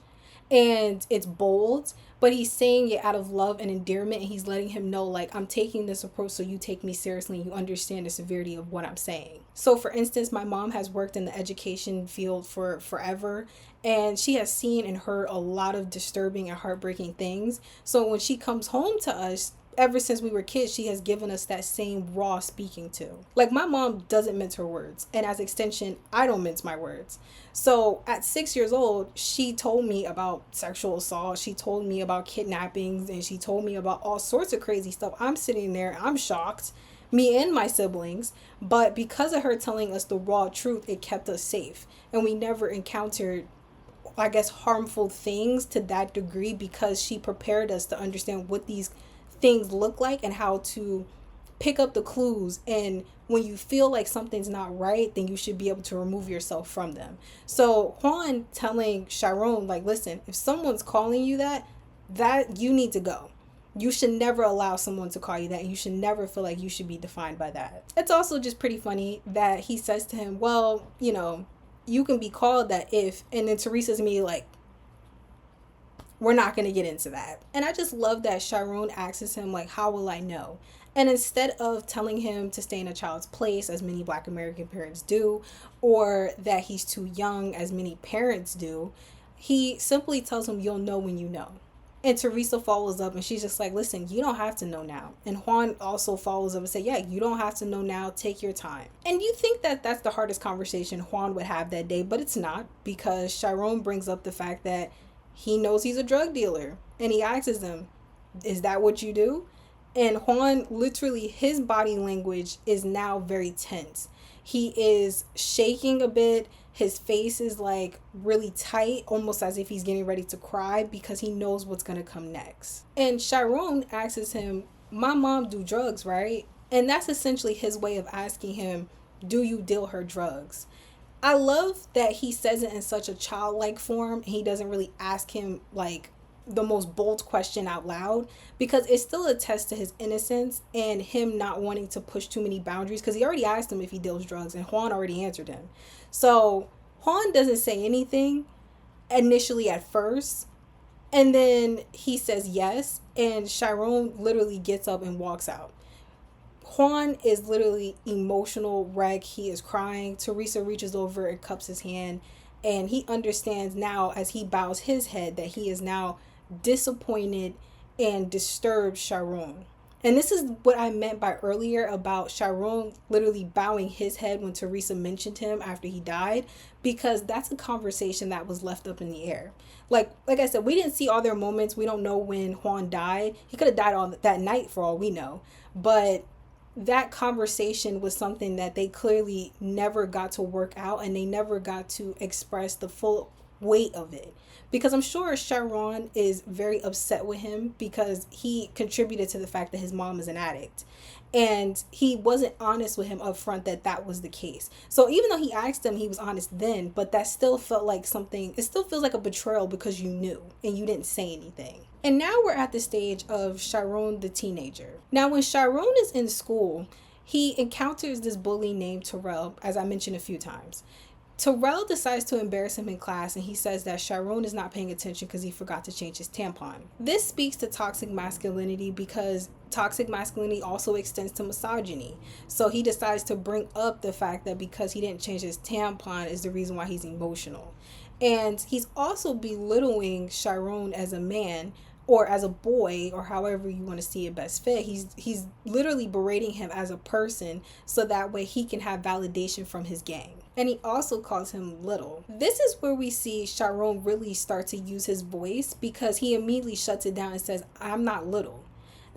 and it's bold, but he's saying it out of love and endearment, and he's letting him know, like, I'm taking this approach so you take me seriously and you understand the severity of what I'm saying. So for instance, my mom has worked in the education field for forever, and she has seen and heard a lot of disturbing and heartbreaking things. So when she comes home to us, ever since we were kids, she has given us that same raw speaking to. Like, my mom doesn't mince her words, and as extension, I don't mince my words. So at 6 years old, she told me about sexual assault, she told me about kidnappings, and she told me about all sorts of crazy stuff. I'm sitting there, I'm shocked, me and my siblings, but because of her telling us the raw truth, it kept us safe, and we never encountered, I guess, harmful things to that degree, because she prepared us to understand what these things look like and how to pick up the clues, and when you feel like something's not right, then you should be able to remove yourself from them. So Juan telling Chiron, like, listen, if someone's calling you that you need to go. You should never allow someone to call you that, and you should never feel like you should be defined by that. It's also just pretty funny that he says to him, well, you can be called that if, and then Teresa's me like, we're not going to get into that. And I just love that Chiron asks him, like, how will I know? And instead of telling him to stay in a child's place, as many Black American parents do, or that he's too young, as many parents do, he simply tells him, you'll know when you know. And Teresa follows up and she's just like, listen, you don't have to know now. And Juan also follows up and say, yeah, you don't have to know now. Take your time. And you think that that's the hardest conversation Juan would have that day, but it's not, because Chiron brings up the fact that he knows he's a drug dealer, and he asks him, is that what you do? And Juan, literally, his body language is now very tense. He is shaking a bit. His face is like really tight, almost as if he's getting ready to cry because he knows what's going to come next. And Chiron asks him, my mom do drugs, right? And that's essentially his way of asking him, do you deal her drugs? I love that he says it in such a childlike form. He doesn't really ask him like the most bold question out loud, because it still attests to his innocence and him not wanting to push too many boundaries, because he already asked him if he deals drugs and Juan already answered him. So Juan doesn't say anything initially at first, and then he says yes, and Chiron literally gets up and walks out. Juan is literally emotional wreck. He is crying. Teresa reaches over and cups his hand, and he understands now as he bows his head that he is now disappointed and disturbed Chiron. And this is what I meant by earlier about Chiron literally bowing his head when Teresa mentioned him after he died, because that's a conversation that was left up in the air. Like I said, we didn't see all their moments. We don't know when Juan died. He could have died on that night for all we know. But that conversation was something that they clearly never got to work out, and they never got to express the full weight of it. Because I'm sure Chiron is very upset with him because he contributed to the fact that his mom is an addict. And he wasn't honest with him up front that was the case. So even though he asked him, he was honest then, but that still felt like something, it still feels like a betrayal because you knew and you didn't say anything. And now we're at the stage of Chiron the teenager. Now when Chiron is in school, he encounters this bully named Terrell, as I mentioned a few times. Terrell decides to embarrass him in class, and he says that Chiron is not paying attention because he forgot to change his tampon. This speaks to toxic masculinity, because toxic masculinity also extends to misogyny. So he decides to bring up the fact that because he didn't change his tampon is the reason why he's emotional. And he's also belittling Chiron as a man, or as a boy, or however you want to see it best fit. He's literally berating him as a person so that way he can have validation from his gang. And he also calls him little. This is where we see Chiron really start to use his voice, because he immediately shuts it down and says, I'm not little.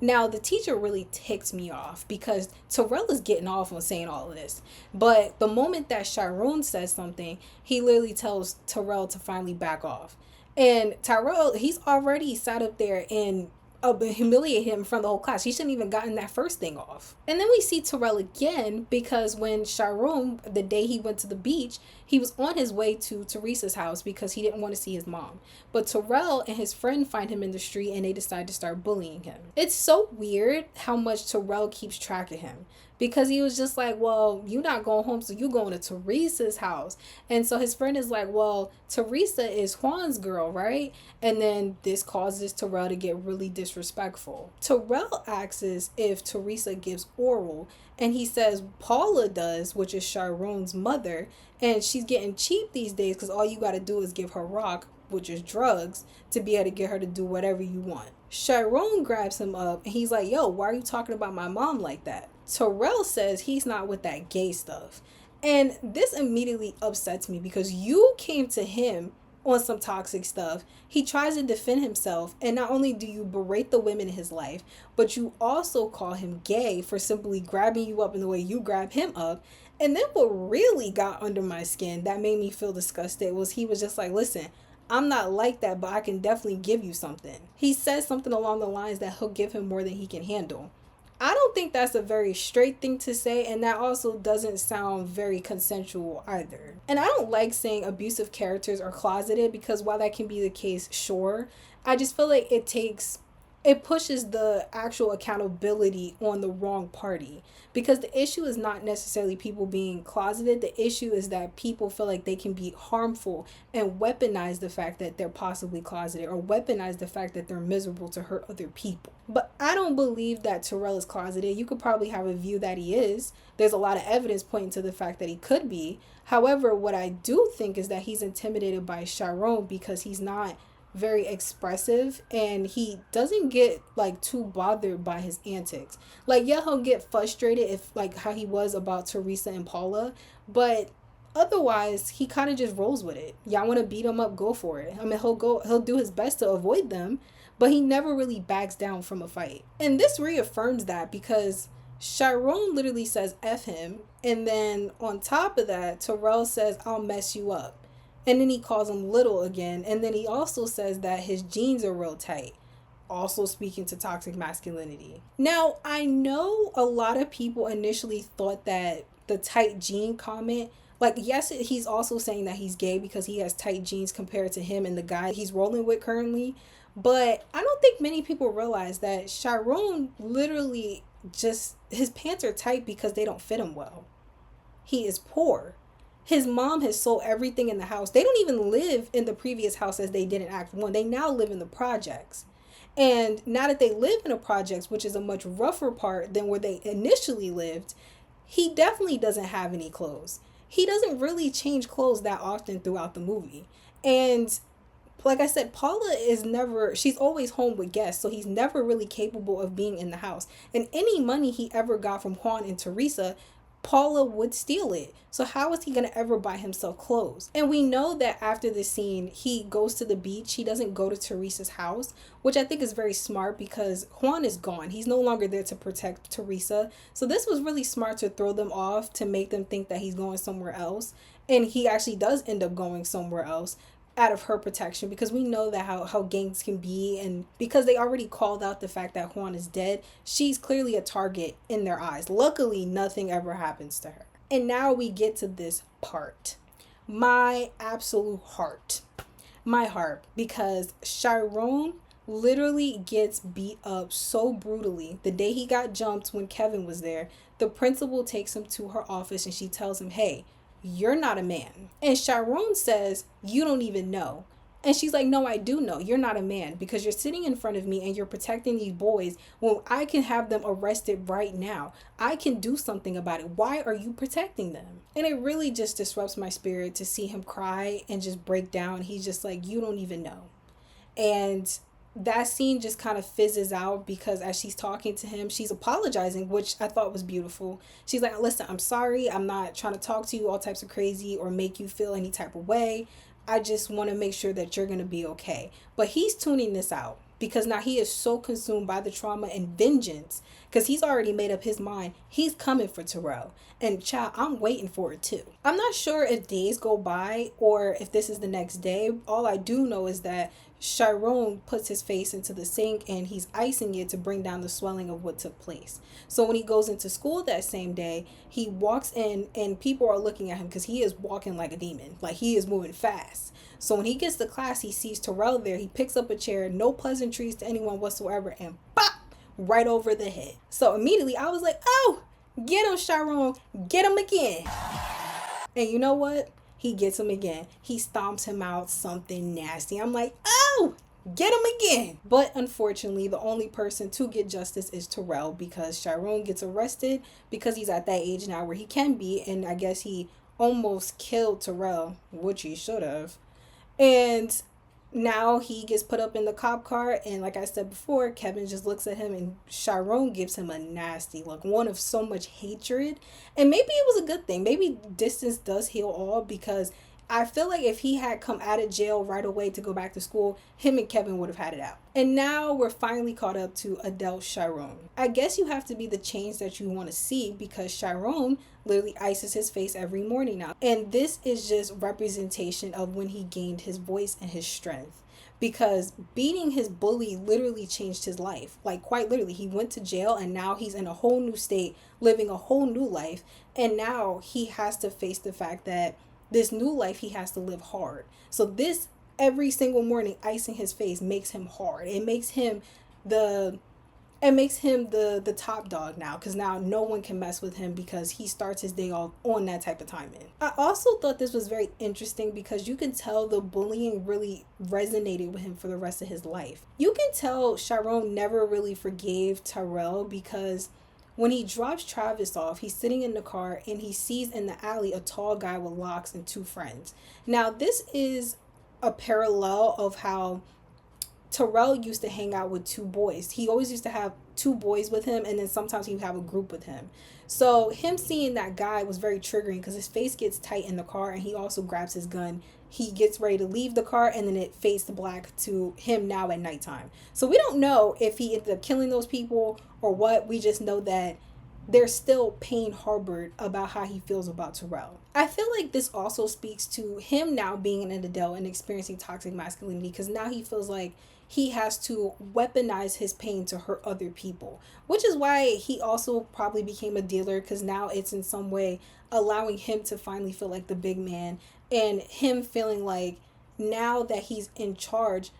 Now, the teacher really ticks me off because Terrell is getting off on saying all of this. But the moment that Chiron says something, he literally tells Terrell to finally back off. And Tyrell, he's already sat up there and humiliate him in front of the whole class. He shouldn't even gotten that first thing off. And then we see Terrell again, because when Chiron, the day he went to the beach, he was on his way to Teresa's house because he didn't want to see his mom. But Terrell and his friend find him in the street, and they decide to start bullying him. It's so weird how much Terrell keeps track of him, because he was just like, well, you're not going home, so you going to Teresa's house. And so his friend is like, well, Teresa is Juan's girl, right? And then this causes Terrell to get really disrespectful. Terrell asks if Teresa gives oral, and he says Paula does, which is Chiron's mother, and she's getting cheap these days because all you got to do is give her rock, which is drugs, to be able to get her to do whatever you want. Chiron grabs him up, and he's like, yo, why are you talking about my mom like that? Terrell says he's not with that gay stuff. And this immediately upsets me, because you came to him on some toxic stuff. He tries to defend himself, and not only do you berate the women in his life, but you also call him gay for simply grabbing you up in the way you grab him up. And then what really got under my skin that made me feel disgusted was he was just like, listen, I'm not like that, but I can definitely give you something. He says something along the lines that he'll give him more than he can handle. I don't think that's a very straight thing to say, and that also doesn't sound very consensual either. And I don't like saying abusive characters are closeted, because while that can be the case, sure, I just feel like it pushes the actual accountability on the wrong party, because the issue is not necessarily people being closeted. The issue is that people feel like they can be harmful and weaponize the fact that they're possibly closeted, or weaponize the fact that they're miserable to hurt other people. But I don't believe that Terrell is closeted. You could probably have a view that he is. There's a lot of evidence pointing to the fact that he could be. However, what I do think is that he's intimidated by Chiron because he's not very expressive, and he doesn't get like too bothered by his antics. Like, yeah, he'll get frustrated if like how he was about Teresa and Paula, but otherwise he kind of just rolls with it. Y'all want to beat him up, go for it. I mean, he'll do his best to avoid them, but he never really backs down from a fight. And this reaffirms that, because Chiron literally says F him. And then on top of that, Terrell says, I'll mess you up. And then he calls him little again. And then he also says that his jeans are real tight. Also speaking to toxic masculinity. Now, I know a lot of people initially thought that the tight jean comment, like, yes, he's also saying that he's gay because he has tight jeans compared to him and the guy he's rolling with currently. But I don't think many people realize that Chiron literally just, his pants are tight because they don't fit him well. He is poor. His mom has sold everything in the house. They don't even live in the previous house as they did in Act 1. They now live in the projects. And now that they live in the projects, which is a much rougher part than where they initially lived, he definitely doesn't have any clothes. He doesn't really change clothes that often throughout the movie. And like I said, Paula is never, she's always home with guests, so he's never really capable of being in the house. And any money he ever got from Juan and Teresa, Paula would steal it. So how is he going to ever buy himself clothes? And we know that after this scene, he goes to the beach. He doesn't go to Teresa's house, which I think is very smart because Juan is gone. He's no longer there to protect Teresa. So this was really smart to throw them off, to make them think that he's going somewhere else. And he actually does end up going somewhere else out of her protection, because we know that how gangs can be, and because they already called out the fact that Juan is dead, she's clearly a target in their eyes. Luckily, nothing ever happens to her. And now we get to this part. My absolute heart. My heart. Because Chiron literally gets beat up so brutally. The day he got jumped when Kevin was there, the principal takes him to her office and she tells him, hey, you're not a man. And Chiron says, you don't even know. And she's like, no, I do know. You're not a man because you're sitting in front of me and you're protecting these boys when I can have them arrested right now. I can do something about it. Why are you protecting them? And it really just disrupts my spirit to see him cry and just break down. He's just like, you don't even know. And that scene just kind of fizzes out because as she's talking to him, she's apologizing, which I thought was beautiful. She's like, listen, I'm sorry. I'm not trying to talk to you all types of crazy or make you feel any type of way. I just want to make sure that you're going to be okay. But he's tuning this out because now he is so consumed by the trauma and vengeance because he's already made up his mind. He's coming for Terrell. And child, I'm waiting for it too. I'm not sure if days go by or if this is the next day. All I do know is that Chiron puts his face into the sink and he's icing it to bring down the swelling of what took place. So when he goes into school that same day, he walks in and people are looking at him because he is walking like a demon. Like he is moving fast. So when he gets to class, he sees Terrell there. He picks up a chair, no pleasantries to anyone whatsoever, and pop, right over the head. So immediately I was like, oh, get him, Chiron, get him again. And you know what? He gets him again. He stomps him out something nasty. I'm like, oh, get him again. But unfortunately, the only person to get justice is Terrell because Chiron gets arrested because he's at that age now where he can be. And I guess he almost killed Terrell, which he should have. And now he gets put up in the cop car. And like I said before, Kevin just looks at him and Chiron gives him a nasty look, one of so much hatred. And maybe it was a good thing. Maybe distance does heal all because I feel like if he had come out of jail right away to go back to school, him and Kevin would have had it out. And now we're finally caught up to adult Chiron. I guess you have to be the change that you want to see because Chiron literally ices his face every morning now. And this is just representation of when he gained his voice and his strength. Because beating his bully literally changed his life. Like quite literally, he went to jail and now he's in a whole new state, living a whole new life. And now he has to face the fact that this new life he has to live hard. So this every single morning icing his face makes him hard. It makes him the top dog now because now no one can mess with him because he starts his day off on that type of timing. I also thought this was very interesting because you can tell the bullying really resonated with him for the rest of his life. You can tell Chiron never really forgave Terrell because when he drops Travis off, he's sitting in the car and he sees in the alley a tall guy with locks and two friends. Now, this is a parallel of how Terrell used to hang out with two boys. He always used to have two boys with him and then sometimes he would have a group with him. So him seeing that guy was very triggering because his face gets tight in the car and he also grabs his gun. He gets ready to leave the car and then it fades to black to him now at nighttime. So we don't know if he ended up killing those people or what. We just know that there's still pain harbored about how he feels about Terrell. I feel like this also speaks to him now being an adult and experiencing toxic masculinity, because now he feels like he has to weaponize his pain to hurt other people, which is why he also probably became a dealer, because now it's in some way allowing him to finally feel like the big man, and him feeling like now that he's in charge,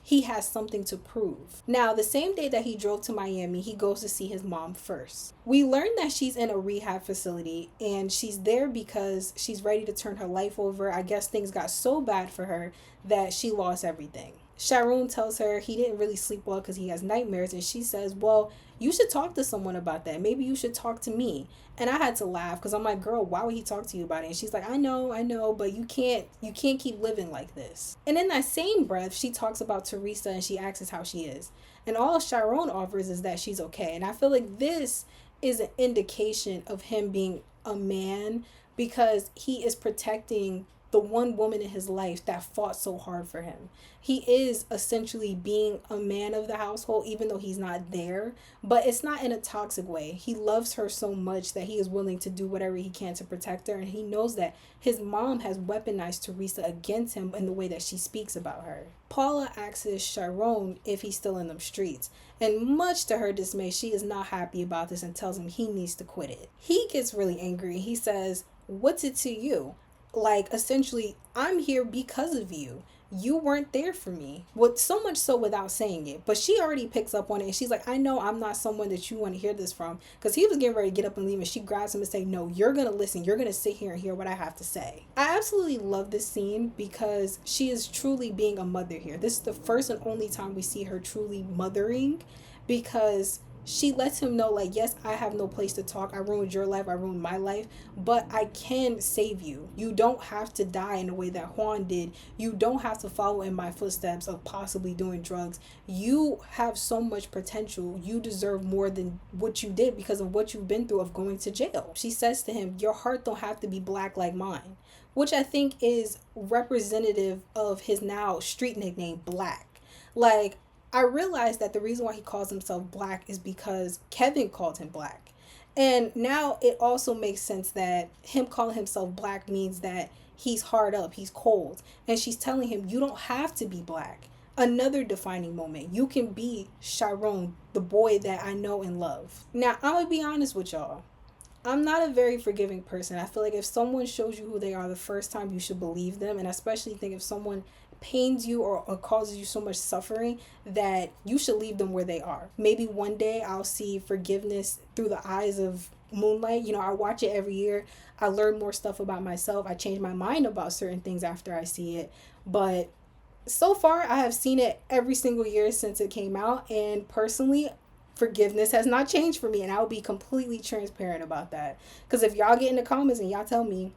he has something to prove. Now, the same day that he drove to Miami, he goes to see his mom first. We learn that she's in a rehab facility, and she's there because she's ready to turn her life over. I guess things got so bad for her that she lost everything. Chiron tells her he didn't really sleep well because he has nightmares, and she says, well, you should talk to someone about that. Maybe you should talk to me. And I had to laugh because I'm like, girl, why would he talk to you about it? And she's like, I know, but you can't keep living like this. And in that same breath, she talks about Teresa and she asks how she is. And all Chiron offers is that she's okay. And I feel like this is an indication of him being a man, because he is protecting the one woman in his life that fought so hard for him. He is essentially being a man of the household, even though he's not there, but it's not in a toxic way. He loves her so much that he is willing to do whatever he can to protect her, and he knows that his mom has weaponized Teresa against him in the way that she speaks about her. Paula asks Chiron if he's still in them streets, and much to her dismay, she is not happy about this and tells him he needs to quit it. He gets really angry. He says, what's it to you? Like, essentially, I'm here because of you. You weren't there for me. Well, so much so without saying it. But she already picks up on it. And she's like, I know I'm not someone that you want to hear this from. Because he was getting ready to get up and leave. And she grabs him and say, no, you're going to listen. You're going to sit here and hear what I have to say. I absolutely love this scene because she is truly being a mother here. This is the first and only time we see her truly mothering, because she lets him know, like, yes, I have no place to talk. I ruined your life. I ruined my life. But I can save you. You don't have to die in the way that Juan did. You don't have to follow in my footsteps of possibly doing drugs. You have so much potential. You deserve more than what you did because of what you've been through of going to jail. She says to him, your heart don't have to be black like mine, which I think is representative of his now street nickname, Black. Like, I realized that the reason why he calls himself Black is because Kevin called him Black. And now it also makes sense that him calling himself Black means that he's hard up, he's cold. And she's telling him, you don't have to be Black. Another defining moment. You can be Chiron, the boy that I know and love. Now, I'm going to be honest with y'all. I'm not a very forgiving person. I feel like if someone shows you who they are the first time, you should believe them. And I especially think if someone pains you or causes you so much suffering, that you should leave them where they are. Maybe one day I'll see forgiveness through the eyes of Moonlight. You know, I watch it every year. I learn more stuff about myself. I change my mind about certain things after I see it. But so far, I have seen it every single year since it came out. And personally, forgiveness has not changed for me. And I'll be completely transparent about that. Because if y'all get in the comments and y'all tell me,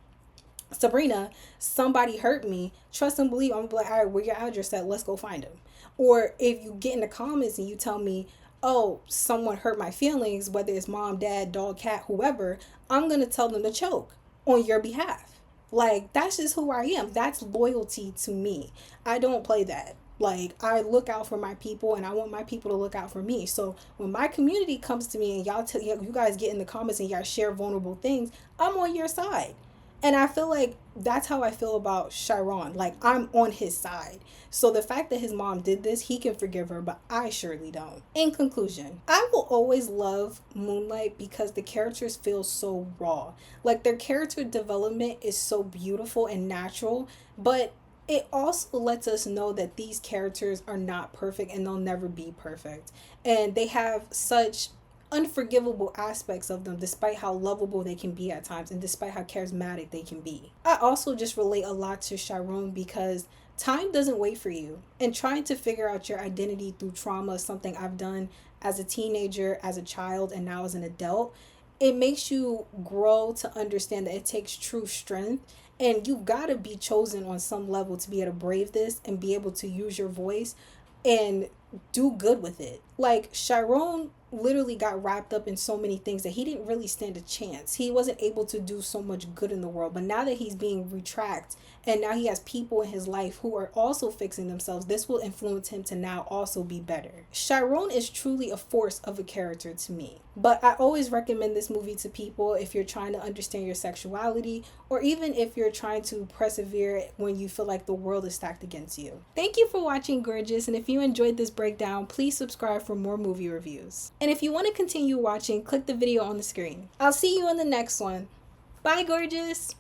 Sabrina, somebody hurt me, trust and believe, I'm gonna be like, all right, where your address at? Let's go find him. Or if you get in the comments and you tell me, oh, someone hurt my feelings, whether it's mom, dad, dog, cat, whoever, I'm gonna tell them to choke on your behalf. Like, that's just who I am. That's loyalty to me. I don't play that. Like, I look out for my people and I want my people to look out for me. So when my community comes to me and you guys get in the comments and y'all share vulnerable things, I'm on your side. And I feel like that's how I feel about Chiron. Like, I'm on his side. So the fact that his mom did this, he can forgive her, but I surely don't. In conclusion, I will always love Moonlight because the characters feel so raw. Like, their character development is so beautiful and natural, but it also lets us know that these characters are not perfect and they'll never be perfect. And they have such unforgivable aspects of them, despite how lovable they can be at times and despite how charismatic they can be. I also just relate a lot to Chiron because time doesn't wait for you, and trying to figure out your identity through trauma is something I've done as a teenager, as a child, and now as an adult. It makes you grow to understand that it takes true strength, and you've got to be chosen on some level to be able to brave this and be able to use your voice and do good with it. Like, Chiron literally got wrapped up in so many things that he didn't really stand a chance. He wasn't able to do so much good in the world. But now that he's being retract, and now he has people in his life who are also fixing themselves, this will influence him to now also be better. Chiron is truly a force of a character to me. But I always recommend this movie to people if you're trying to understand your sexuality, or even if you're trying to persevere when you feel like the world is stacked against you. Thank you for watching, gorgeous, and if you enjoyed this breakdown, please subscribe for more movie reviews. And if you want to continue watching, click the video on the screen. I'll see you in the next one. Bye, gorgeous!